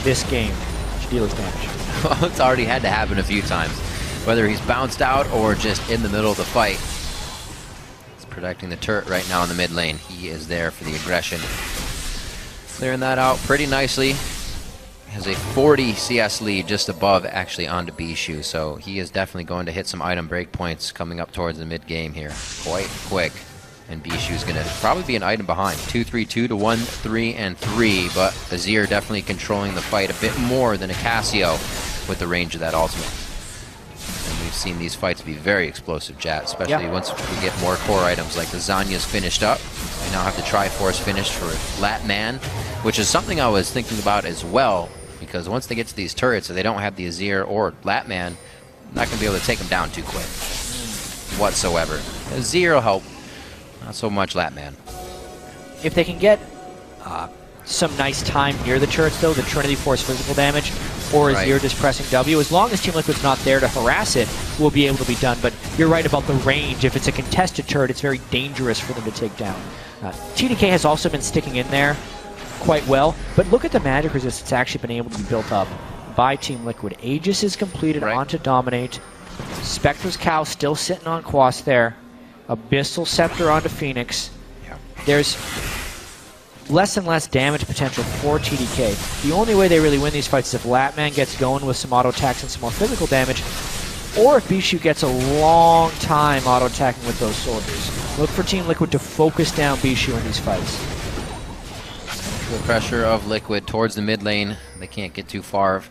Speaker 1: this game to deal his damage.
Speaker 2: Well, it's already had to happen a few times. Whether he's bounced out or just in the middle of the fight. He's protecting the turret right now in the mid lane. He is there for the aggression. Clearing that out pretty nicely. Has a 40 CS lead just above actually onto Bishu, so he is definitely going to hit some item breakpoints coming up towards the mid game here. Quite quick. And Bishu is going to probably be an item behind. 2-3-2 to 1-3-3, but Azir definitely controlling the fight a bit more than a Cassio with the range of that ultimate. And we've seen these fights be very explosive, Jat, especially once we get more core items like the Zanya's finished up. We now have the Triforce finished for Latman, which is something I was thinking about as well, because once they get to these turrets, if they don't have the Azir or Latman, not going to be able to take them down too quick whatsoever. Azir will help, not so much Latman.
Speaker 1: If they can get some nice time near the turrets, though, the Trinity Force physical damage, or Azir just pressing W, as long as Team Liquid's not there to harass it, will be able to be done. But you're right about the range. If it's a contested turret, it's very dangerous for them to take down. TDK has also been sticking in there quite well, but look at the magic resistance that's actually been able to be built up by Team Liquid. Aegis is completed onto Dominate. Spectre's Cow still sitting on Quas there. Abyssal Scepter onto Phoenix. There's less and less damage potential for TDK. The only way they really win these fights is if Latman gets going with some auto attacks and some more physical damage, or if Bishu gets a long time auto attacking with those soldiers. Look for Team Liquid to focus down Bishu in these fights.
Speaker 2: The pressure of Liquid towards the mid lane. They can't get too far.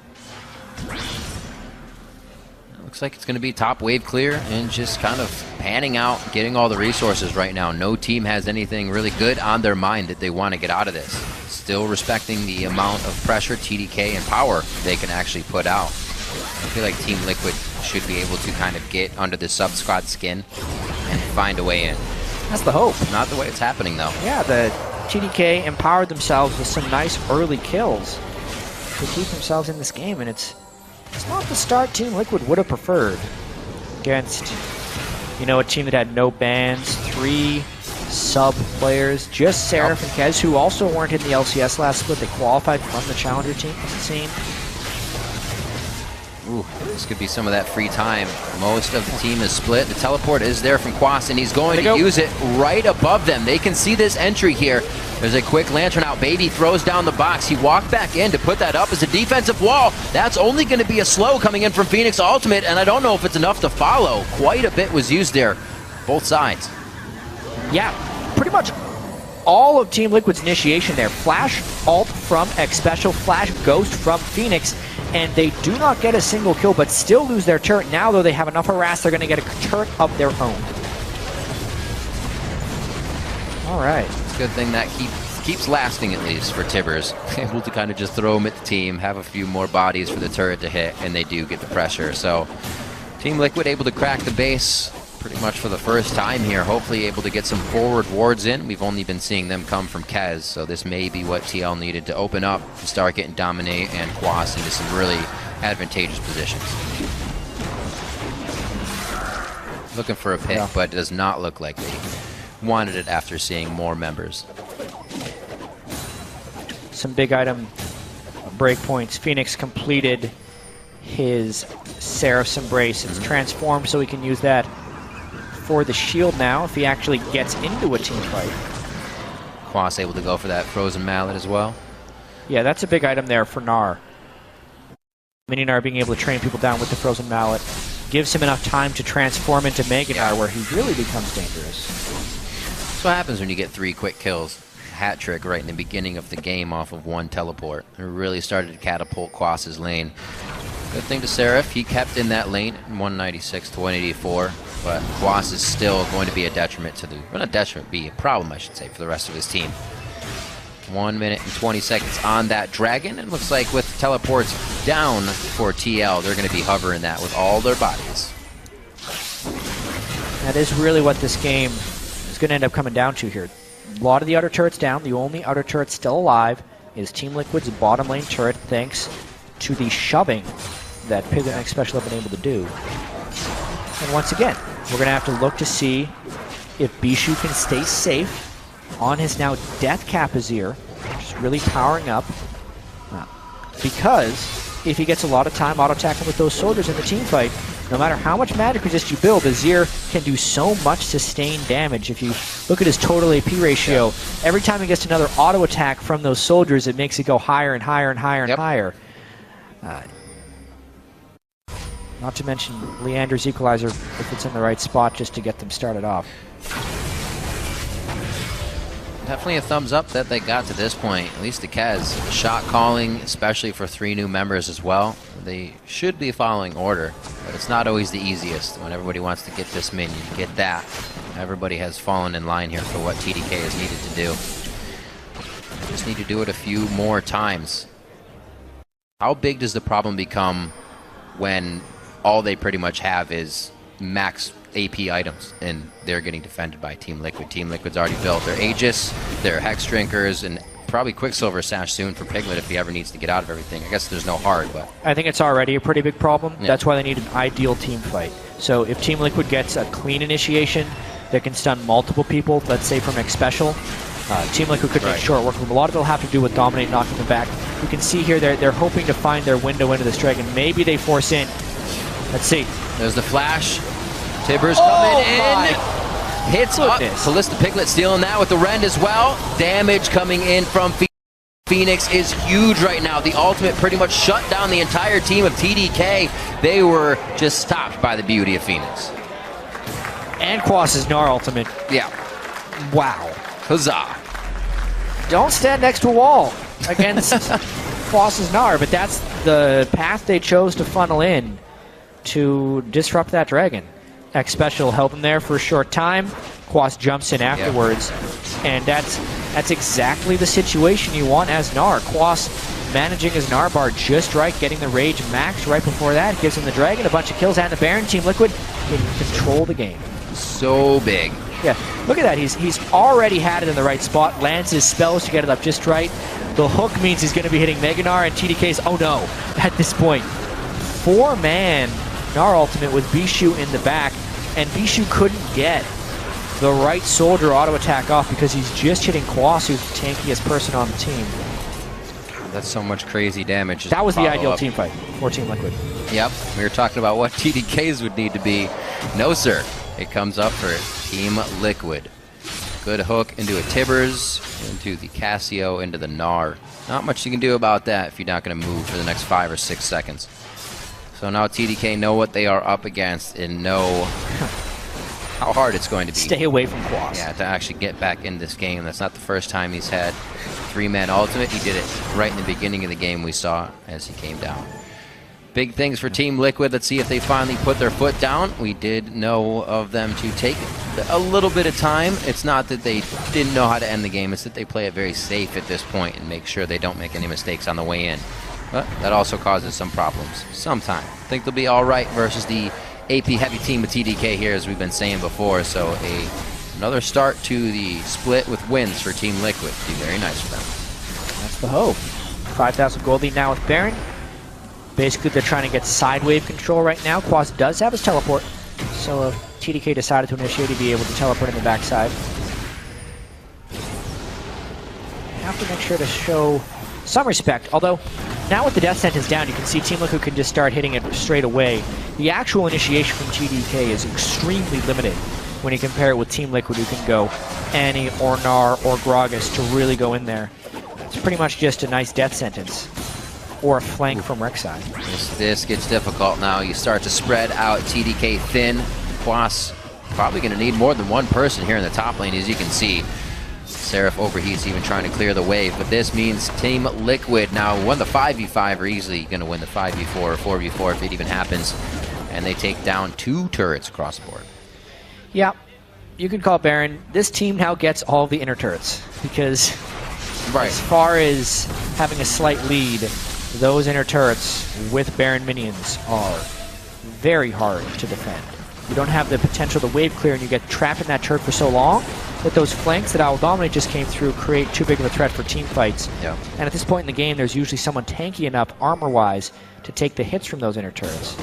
Speaker 2: Looks like it's going to be top wave clear and just kind of panning out, getting all the resources right now. No team has anything really good on their mind that they want to get out of this. Still respecting the amount of pressure, TDK, and power they can actually put out. I feel like Team Liquid should be able to kind of get under the sub-squad skin and find a way in.
Speaker 1: That's the hope.
Speaker 2: Not the way it's happening, though.
Speaker 1: Yeah, the TDK empowered themselves with some nice early kills to keep themselves in this game, and it's not the start Team Liquid would have preferred against, you know, a team that had no bans, 3 sub players, just Seraph and Kez, who also weren't in the LCS last split. They qualified from the Challenger team, it seemed.
Speaker 2: Ooh, this could be some of that free time. Most of the team is split. The teleport is there from Quas, and he's going to use it right above them. They can see this entry here. There's a quick lantern out. Baby throws down the box. He walked back in to put that up as a defensive wall. That's only going to be a slow coming in from Phoenix Ultimate, and I don't know if it's enough to follow. Quite a bit was used there, both sides.
Speaker 1: Yeah, pretty much all of Team Liquid's initiation there. Flash ult from X Special, Flash Ghost from Phoenix, and they do not get a single kill, but still lose their turret. Now, though, they have enough harass, they're going to get a turret of their own. All right.
Speaker 2: It's a good thing that keeps lasting, at least, for Tibbers. Able to kind of just throw them at the team, have a few more bodies for the turret to hit, and they do get the pressure. So, Team Liquid able to crack the base pretty much for the first time here. Hopefully able to get some forward wards in. We've only been seeing them come from Kez, so this may be what TL needed to open up and start getting Dominate and Quas into some really advantageous positions. Looking for a pick, but it does not look like they wanted it after seeing more members.
Speaker 1: Some big item breakpoints. Phoenix completed his Seraph's Embrace. It's transformed so he can use that for the shield now if he actually gets into a team fight.
Speaker 2: Quas able to go for that Frozen Mallet as well.
Speaker 1: Yeah, that's a big item there for Gnar. Mini-Gnar being able to train people down with the Frozen Mallet gives him enough time to transform into Mega Gnar where he really becomes dangerous.
Speaker 2: That's what happens when you get 3 quick kills. hat trick right in the beginning of the game off of one teleport. It really started to catapult Quas's lane. Good thing to Seraph, he kept in that lane, 196 to 184, but Quas is still going to be a detriment to the, well, not detriment, be a problem, I should say, for the rest of his team. 1 minute and 20 seconds on that dragon. It looks like with teleports down for TL, they're going to be hovering that with all their bodies.
Speaker 1: That is really what this game is going to end up coming down to here. A lot of the outer turrets down. The only outer turret still alive is Team Liquid's bottom lane turret, thanks to the shoving that Piglet and Special have been able to do. And once again, we're going to have to look to see if Bishu can stay safe on his now Death Cap Azir, just really powering up. Because if he gets a lot of time auto-attacking with those soldiers in the team fight, no matter how much magic resist you build, Azir can do so much sustained damage. If you look at his total AP ratio, every time he gets another auto-attack from those soldiers, it makes it go higher and higher and higher and higher. Not to mention Leander's Equalizer, if it's in the right spot, just to get them started off.
Speaker 2: Definitely a thumbs up that they got to this point. At least the Kaz shot calling, especially for 3 new members as well. They should be following order, but it's not always the easiest when everybody wants to get this minion. You get that. Everybody has fallen in line here for what TDK is needed to do. Just need to do it a few more times. How big does the problem become when all they pretty much have is max AP items, and they're getting defended by Team Liquid. Team Liquid's already built their Aegis, their Hex Drinkers, and probably Quicksilver Sash soon for Piglet if he ever needs to get out of everything. I guess there's no hard, but...
Speaker 1: I think it's already a pretty big problem. Yeah. That's why they need an ideal team fight. So if Team Liquid gets a clean initiation that can stun multiple people, let's say from X Special, Team Liquid could make short work of them. A lot of it will have to do with Dominate knocking them back. You can see here they're hoping to find their window into this dragon. Maybe they force in. Let's see.
Speaker 2: There's the flash. Tibbers coming in, hits up. Callista Piglet stealing that with the Rend as well. Damage coming in from Phoenix is huge right now. The ultimate pretty much shut down the entire team of TDK. They were just stopped by the beauty of Phoenix.
Speaker 1: And Quas's Gnar ultimate.
Speaker 2: Yeah.
Speaker 1: Wow.
Speaker 2: Huzzah.
Speaker 1: Don't stand next to a wall against Quas's Gnar, but that's the path they chose to funnel in to disrupt that dragon. X Special held him there for a short time. Quas jumps in afterwards, and that's exactly the situation you want as Gnar. Quas managing his Gnar bar just right, getting the rage max right before that, gives him the dragon, a bunch of kills, and the Baron. Team Liquid can control the game.
Speaker 2: So big.
Speaker 1: Yeah, look at that. He's already had it in the right spot, lands his spells to get it up just right. The hook means he's going to be hitting Mega Gnar, and TDK's, oh no, at this point. 4-man Gnar ultimate with Bishu in the back, and Bishu couldn't get the right soldier auto attack off because he's just hitting Quas, who's the tankiest person on the team.
Speaker 2: That's so much crazy damage.
Speaker 1: That was the ideal team fight for Team Liquid.
Speaker 2: Yep, we were talking about what TDKs would need to be. No, sir. It comes up for Team Liquid. Good hook into a Tibbers, into the Cassio, into the Gnar. Not much you can do about that if you're not going to move for the next 5 or 6 seconds. So now TDK know what they are up against and know how hard it's going to be.
Speaker 1: Stay away from Quas.
Speaker 2: Yeah, to actually get back in this game. That's not the first time he's had 3-man ultimate. He did it right in the beginning of the game we saw as he came down. Big things for Team Liquid. Let's see if they finally put their foot down. We did know of them to take a little bit of time. It's not that they didn't know how to end the game. It's that they play it very safe at this point and make sure they don't make any mistakes on the way in. But that also causes some problems sometime. I think they'll be all right versus the AP heavy team with TDK here, as we've been saying before. So another start to the split with wins for Team Liquid. Be very nice for them.
Speaker 1: That's the hope. 5,000 gold lead now with Baron. Basically, they're trying to get side wave control right now. Quas does have his teleport, so if TDK decided to initiate, he'd be able to teleport in the backside. Have to make sure to show some respect, although now with the death sentence down, you can see Team Liquid can just start hitting it straight away. The actual initiation from TDK is extremely limited when you compare it with Team Liquid, who can go Annie or Gnar or Gragas to really go in there. It's pretty much just a nice death sentence or a flank from Rek'Sai.
Speaker 2: This gets difficult now. You start to spread out TDK thin. Quas probably going to need more than one person here in the top lane, as you can see. Seraph overheats, even trying to clear the wave, but this means Team Liquid now won the 5v5, or easily going to win the 5v4 or 4v4 if it even happens, and they take down 2 turrets across the board.
Speaker 1: Yeah, you could call Baron. This team now gets all the inner turrets, because as far as having a slight lead, those inner turrets with Baron minions are very hard to defend. You don't have the potential to wave clear, and you get trapped in that turret for so long that those flanks that Dominate just came through create too big of a threat for team fights.
Speaker 2: Yeah.
Speaker 1: And at this point in the game, there's usually someone tanky enough armor-wise to take the hits from those inner turrets.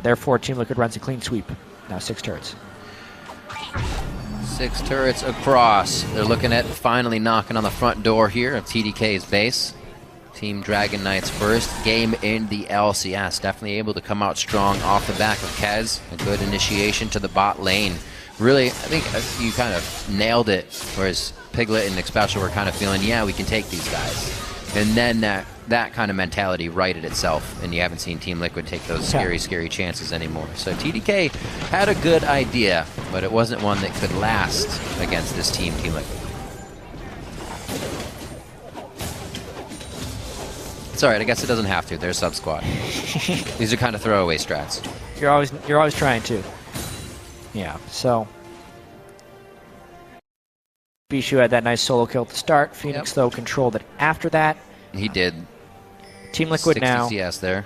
Speaker 1: Therefore, Team Liquid runs a clean sweep. Now 6 turrets.
Speaker 2: 6 turrets across. They're looking at finally knocking on the front door here of TDK's base. Team Dragon Knight's first game in the LCS. Definitely able to come out strong off the back of Kez. A good initiation to the bot lane. Really, I think you kind of nailed it, whereas Piglet and Xpecial were kind of feeling, yeah, we can take these guys. And then that kind of mentality righted itself, and you haven't seen Team Liquid take those scary, scary chances anymore. So TDK had a good idea, but it wasn't one that could last against this team, Team Liquid. It's alright, I guess it doesn't have to. They're a sub-squad. These are kind of throwaway strats.
Speaker 1: You're always trying to. Yeah, so Bishu had that nice solo kill at the start. Phoenix, though, controlled it after that.
Speaker 2: He did.
Speaker 1: Team Liquid
Speaker 2: 60
Speaker 1: now.
Speaker 2: CS there.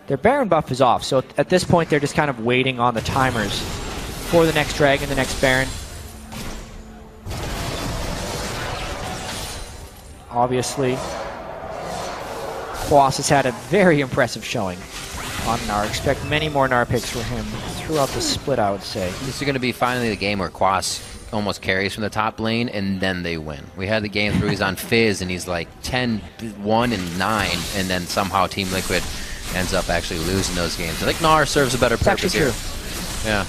Speaker 1: Their Baron buff is off, so at this point they're just kind of waiting on the timers for the next Dragon, the next Baron. Obviously, Boss has had a very impressive showing on Gnar. Expect many more Gnar picks for him throughout the split, I would say.
Speaker 2: This is going to be finally the game where Quas almost carries from the top lane, and then they win. We had the game where he's on Fizz, and he's like 10, 1, and 9, and then somehow Team Liquid ends up actually losing those games. I think Gnar serves a better purpose here. Yeah.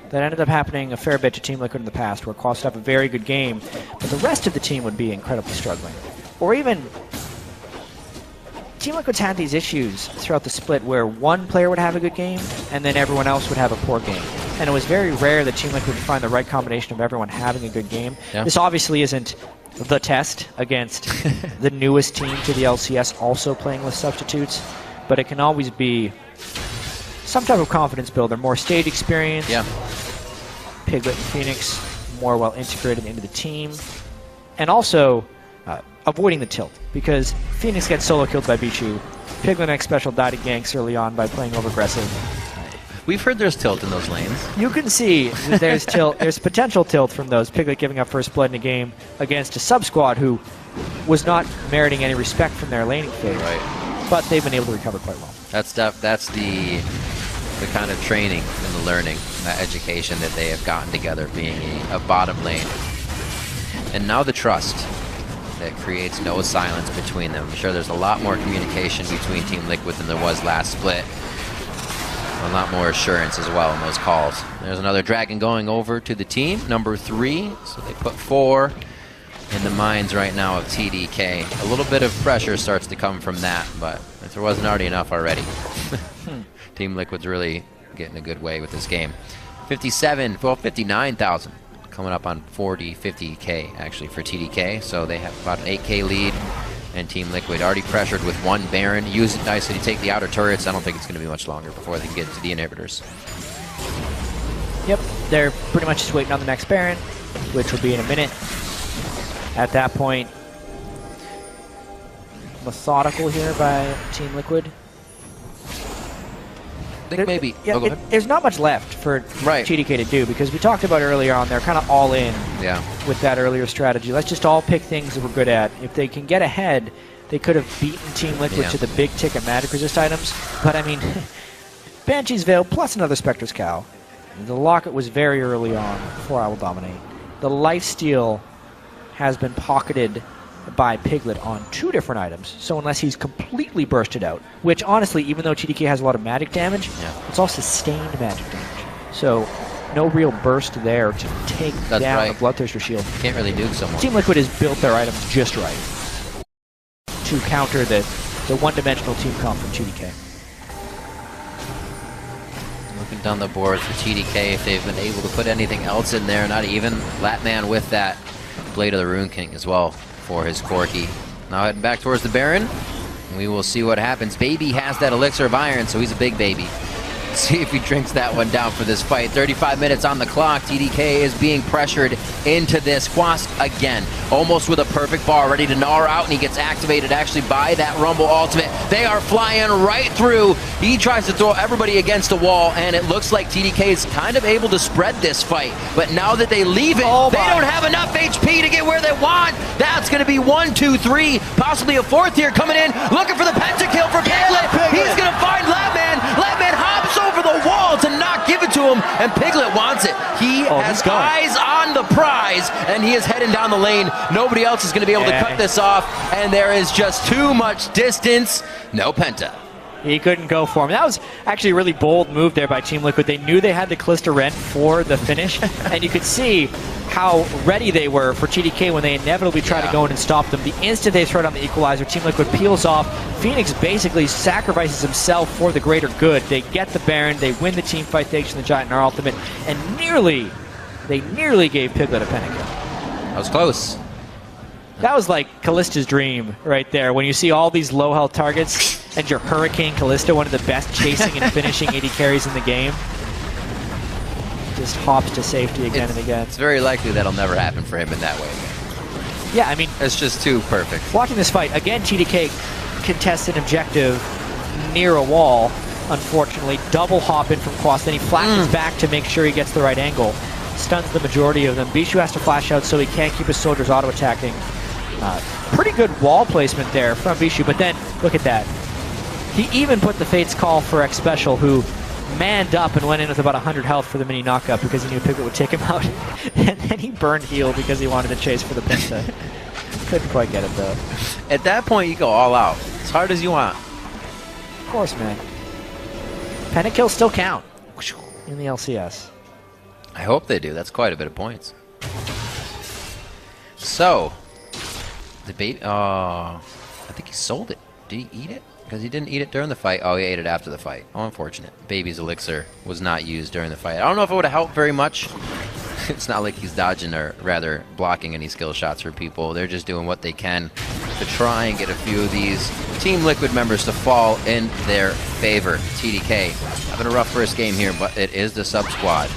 Speaker 1: That ended up happening a fair bit to Team Liquid in the past, where Quas would have a very good game, but the rest of the team would be incredibly struggling. Or even Team Liquid's had these issues throughout the split where one player would have a good game and then everyone else would have a poor game. And it was very rare that Team Liquid would find the right combination of everyone having a good game. Yeah. This obviously isn't the test against the newest team to the LCS also playing with substitutes, but it can always be some type of confidence builder, more stage experience.
Speaker 2: Yeah.
Speaker 1: Piglet and Phoenix more well integrated into the team. And also avoiding the tilt, because Phoenix gets solo killed by Bichu. Piglet and Xpecial died at ganks early on by playing over-aggressive.
Speaker 2: We've heard there's tilt in those lanes.
Speaker 1: You can see that there's tilt. There's potential tilt from those. Piglet giving up first blood in a game against a sub-squad who was not meriting any respect from their laning phase.
Speaker 2: Right.
Speaker 1: But they've been able to recover quite well.
Speaker 2: That's the kind of training and the learning, that education that they have gotten together being a bottom lane. And now the trust that creates no silence between them. I'm sure there's a lot more communication between Team Liquid than there was last split. A lot more assurance as well in those calls. There's another Dragon going over to the team, number 3. So they put 4 in the minds right now of TDK. A little bit of pressure starts to come from that, but if there wasn't already enough already. Team Liquid's really getting a good way with this game. 59,000. Coming up on 50K actually for TDK, so they have about an 8K lead, and Team Liquid already pressured with 1 Baron. Use it nicely to take the outer turrets. I don't think it's going to be much longer before they can get to the inhibitors.
Speaker 1: Yep, they're pretty much just waiting on the next Baron, which will be in a minute. At that point, methodical here by Team Liquid.
Speaker 2: I think maybe.
Speaker 1: Yeah,
Speaker 2: go ahead.
Speaker 1: There's not much left for TDK to do, because we talked about earlier on, they're kind of all in with that earlier strategy. Let's just all pick things that we're good at. If they can get ahead, they could have beaten Team Liquid to the big ticket magic resist items. But I mean, Banshee's Veil plus another Spectre's Cow. The Locket was very early on for Dominate. The lifesteal has been pocketed by Piglet on 2 different items, so unless he's completely bursted out, which honestly, even though TDK has a lot of magic damage, it's all sustained magic damage. So no real burst there to take down the Bloodthirster shield.
Speaker 2: Can't really nuke someone.
Speaker 1: Team Liquid has built their items just right to counter the one-dimensional team comp from TDK.
Speaker 2: Looking down the board for TDK, if they've been able to put anything else in there, not even Latman with that Blade of the Rune King as well for his Corki. Now heading back towards the Baron. We will see what happens. Baby has that Elixir of Iron, so he's a big baby. See if he drinks that one down for this fight. 35 minutes on the clock. TDK is being pressured into this. Quas again, almost with a perfect bar, ready to gnaw out, and he gets activated actually by that Rumble ultimate. They are flying right through. He tries to throw everybody against the wall, and it looks like TDK is kind of able to spread this fight. But now that they leave it, they don't have enough HP to get where they want. That's going to be 1, 2, 3, possibly a fourth here coming in, looking for the pentakill for Piglet. He's going to find Labman. Labman hops over the wall to not give it to him, and Piglet wants it. He has eyes on the prize, and he is heading down the lane. Nobody else is going to be able to cut this off, and there is just too much distance. No Penta.
Speaker 1: He couldn't go for him. That was actually a really bold move there by Team Liquid. They knew they had the Callista Rend for the finish, and you could see how ready they were for TDK when they inevitably try to go in and stop them. The instant they throw down the Equalizer, Team Liquid peels off. Phoenix basically sacrifices himself for the greater good. They get the Baron, they win the team fight thanks to the Giant Gnar ultimate, and they nearly gave Piglet a pentakill.
Speaker 2: That was close.
Speaker 1: That was like Callista's dream right there. When you see all these low health targets and your Hurricane Callista, one of the best chasing and finishing AD carries in the game, just hops to safety again and again.
Speaker 2: It's very likely that'll never happen for him in that way.
Speaker 1: Yeah, I mean,
Speaker 2: it's just too perfect.
Speaker 1: Watching this fight, again, TDK contests an objective near a wall, unfortunately. Double hop in from Quas, then he flashes back to make sure he gets the right angle. Stuns the majority of them. Bishu has to flash out so he can't keep his soldiers auto-attacking. Pretty good wall placement there from Bishu, but then, look at that. He even put the Fate's Call for X Special, who manned up and went in with about 100 health for the mini knockup because he knew Piglet would take him out. And then he burned heal because he wanted to chase for the Penta. Couldn't quite get it, though.
Speaker 2: At that point, you go all out. As hard as you want.
Speaker 1: Of course, man. Pentakills still count in the LCS.
Speaker 2: I hope they do. That's quite a bit of points. So, the bait. I think he sold it. Did he eat it? Because he didn't eat it during the fight. Oh, he ate it after the fight. Oh, unfortunate. Baby's elixir was not used during the fight. I don't know if it would have helped very much. It's not like he's dodging or rather blocking any skill shots for people. They're just doing what they can to try and get a few of these Team Liquid members to fall in their favor. TDK having a rough first game here, but it is the sub squad.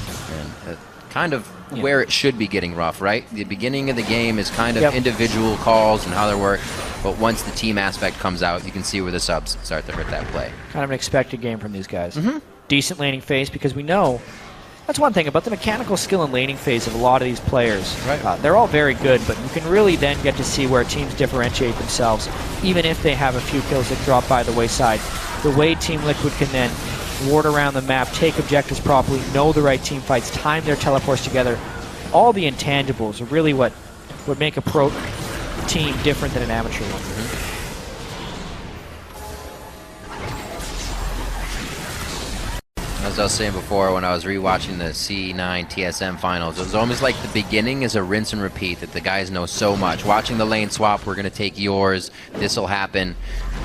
Speaker 2: And kind of where it should be getting rough, right? The beginning of the game is kind of individual calls and how they work, but once the team aspect comes out, you can see where the subs start to hurt that play.
Speaker 1: Kind of an expected game from these guys. Decent laning phase, because we know that's one thing about the mechanical skill and laning phase of a lot of these players. They're all very good, but you can really then get to see where teams differentiate themselves, even if they have a few kills that drop by the wayside. The way Team Liquid can then ward around the map, take objectives properly, know the right team fights, time their teleports together. All the intangibles are really what would make a pro team different than an amateur one.
Speaker 2: As I was saying before, when I was rewatching the C9 TSM finals, it was almost like the beginning is a rinse and repeat, that the guys know so much. Watching the lane swap, we're going to take yours, this will happen,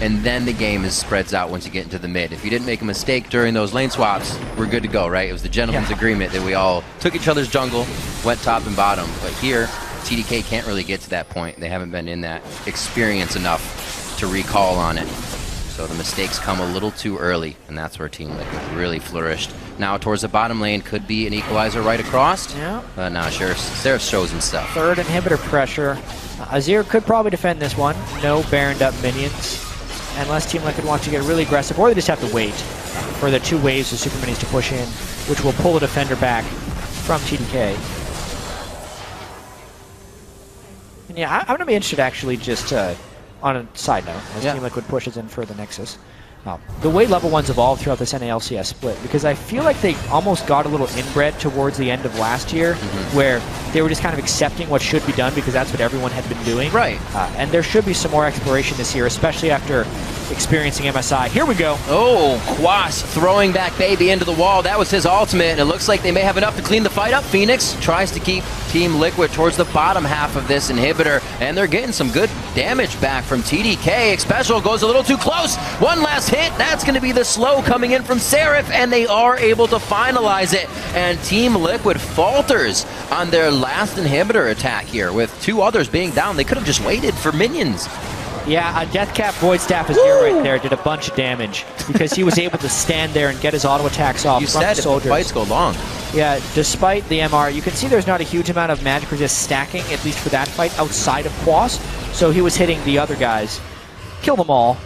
Speaker 2: and then the game spreads out once you get into the mid. If you didn't make a mistake during those lane swaps, we're good to go, right? It was the gentleman's agreement that we all took each other's jungle, went top and bottom. But here, TDK can't really get to that point. They haven't been in that experience enough to recall on it. So the mistakes come a little too early, and that's where Team Liquid really flourished. Now towards the bottom lane could be an equalizer right across. But now Seraph shows him stuff.
Speaker 1: Third inhibitor pressure. Azir could probably defend this one. No Baroned up minions. Unless Team Liquid wants to get really aggressive, or they just have to wait for the 2 waves of super minis to push in, which will pull the defender back from TDK. And yeah, I'm going to be interested actually just on a side note, as Team Liquid pushes in for the Nexus. The way level 1s evolved throughout this NALCS split, because I feel like they almost got a little inbred towards the end of last year, where they were just kind of accepting what should be done because that's what everyone had been doing. And there should be some more exploration this year, especially after experiencing MSI. Here we go.
Speaker 2: Oh, Quas throwing back Baby into the wall. That was his ultimate, and it looks like they may have enough to clean the fight up. Phoenix tries to keep Team Liquid towards the bottom half of this inhibitor, and they're getting some good damage back from TDK. Special goes a little too close. One last hit. That's going to be the slow coming in from Seraph, and they are able to finalize it. And Team Liquid falters on their last inhibitor attack here, with 2 others being down. They could have just waited for minions.
Speaker 1: Yeah, a Deathcap Void Staff is here right there. Did a bunch of damage because he was able to stand there and get his auto attacks off
Speaker 2: You
Speaker 1: from
Speaker 2: said
Speaker 1: the soldiers.
Speaker 2: If the fights go long.
Speaker 1: Yeah, despite the MR, you can see there's not a huge amount of magic resist stacking, at least for that fight, outside of Quas. So he was hitting the other guys. Kill them all.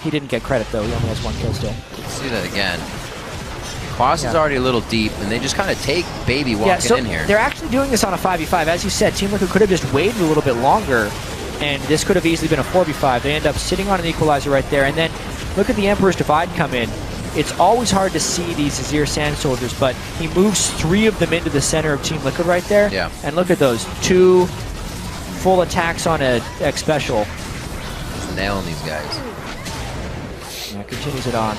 Speaker 1: He didn't get credit, though. He only has 1 kill still.
Speaker 2: Let's see that again. Quas is already a little deep, and they just kind of take baby walking in here.
Speaker 1: They're actually doing this on a 5v5. As you said, Team Liquid could have just waited a little bit longer, and this could have easily been a 4v5. They end up sitting on an equalizer right there, and then look at the Emperor's Divide come in. It's always hard to see these Azir Sand Soldiers, but he moves 3 of them into the center of Team Liquid right there.
Speaker 2: Yeah.
Speaker 1: And look at those 2 full attacks on a X Special.
Speaker 2: Just nailing these guys.
Speaker 1: Yeah, continues it on.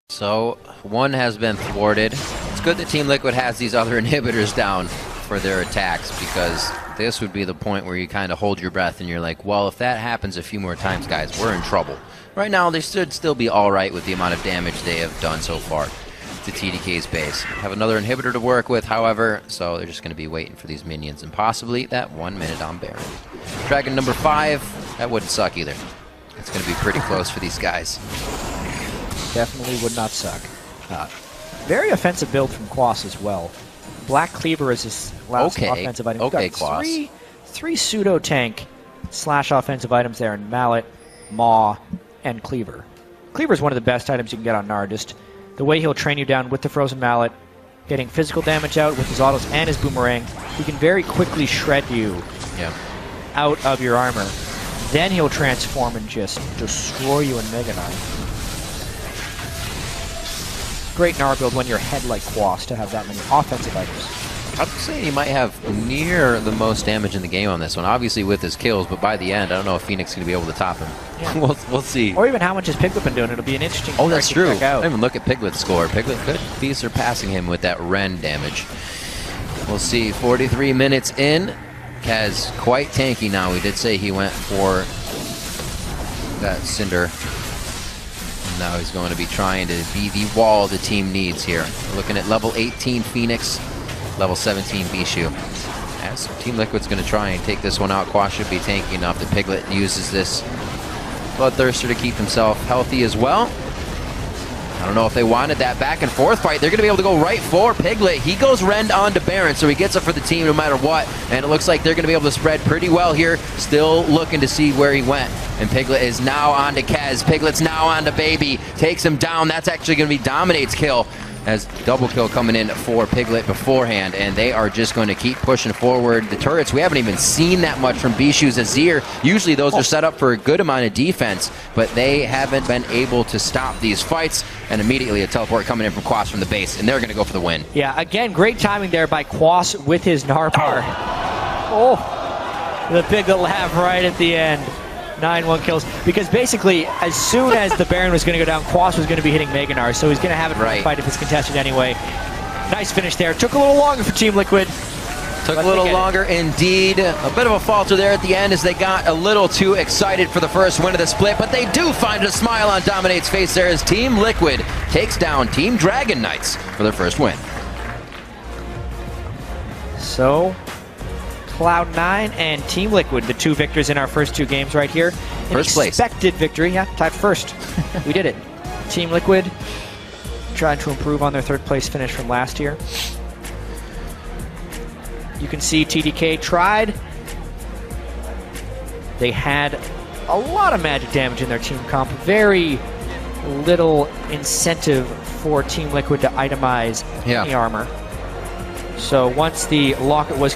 Speaker 2: So, 1 has been thwarted. It's good that Team Liquid has these other inhibitors down for their attacks, because this would be the point where you kind of hold your breath and you're like, well, if that happens a few more times, guys, we're in trouble. Right now, they should still be alright with the amount of damage they have done so far to TDK's base. Have another inhibitor to work with, however, so they're just going to be waiting for these minions, and possibly that 1 minute on Baron. Dragon number 5, that wouldn't suck either. It's going to be pretty close for these guys.
Speaker 1: Definitely would not suck. Very offensive build from Quas as well. Black Cleaver is his last offensive item.
Speaker 2: Okay, Quas.
Speaker 1: Three pseudo-tank / offensive items there in Mallet, Maw, and Cleaver. Cleaver is one of the best items you can get on Gnar. Just the way he'll train you down with the Frozen Mallet, getting physical damage out with his autos and his Boomerang, he can very quickly shred you out of your armor. Then he'll transform and just destroy you in Mega Knight. Great Gnar build when you're ahead like Quas to have that many offensive items.
Speaker 2: I'd say he might have near the most damage in the game on this one, obviously with his kills, but by the end, I don't know if Phoenix is going to be able to top him. Yeah. we'll see.
Speaker 1: Or even how much has Piglet been doing. It'll be an interesting
Speaker 2: that's true.
Speaker 1: to check out.
Speaker 2: I didn't even look at Piglet's score. Piglet could be surpassing him with that Ren damage. We'll see. 43 minutes in. Kaz quite tanky now. We did say he went for that Cinder. Now he's going to be trying to be the wall the team needs here. We're looking at level 18 Phoenix, level 17 Bishu. As Team Liquid's going to try and take this one out. Quas should be tanky enough that Piglet uses this Bloodthirster to keep himself healthy as well. I don't know if they wanted that back and forth fight. They're going to be able to go right for Piglet. He goes Rend onto Baron, so he gets it for the team no matter what. And it looks like they're going to be able to spread pretty well here. Still looking to see where he went. And Piglet is now onto Kez. Piglet's now onto Baby. Takes him down. That's actually going to be Dominate's kill, as double kill coming in for Piglet beforehand, and they are just going to keep pushing forward. The turrets, we haven't even seen that much from Bishu's Azir. Usually those are set up for a good amount of defense, but they haven't been able to stop these fights, and immediately a teleport coming in from Quas from the base, and they're going to go for the win.
Speaker 1: Yeah, again, great timing there by Quas with his Narbar. Oh, the Piglet laugh right at the end. 9-1 kills, because basically as soon as the Baron was going to go down, Quas was going to be hitting Mega Knight, so he's going to have it right fight if it's contested anyway. Nice finish there. Took a little longer for Team Liquid.
Speaker 2: Took a little longer indeed. A bit of a falter there at the end as they got a little too excited for the first win of the split, but they do find a smile on Dominate's face there as Team Liquid takes down Team Dragon Knights for their first win.
Speaker 1: So Cloud9 and Team Liquid, the 2 victors in our first 2 games right here.
Speaker 2: First place.
Speaker 1: Expected victory, yeah, tied first. We did it. Team Liquid trying to improve on their 3rd place finish from last year. You can see TDK tried. They had a lot of magic damage in their team comp. Very little incentive for Team Liquid to itemize any armor. So once the locket was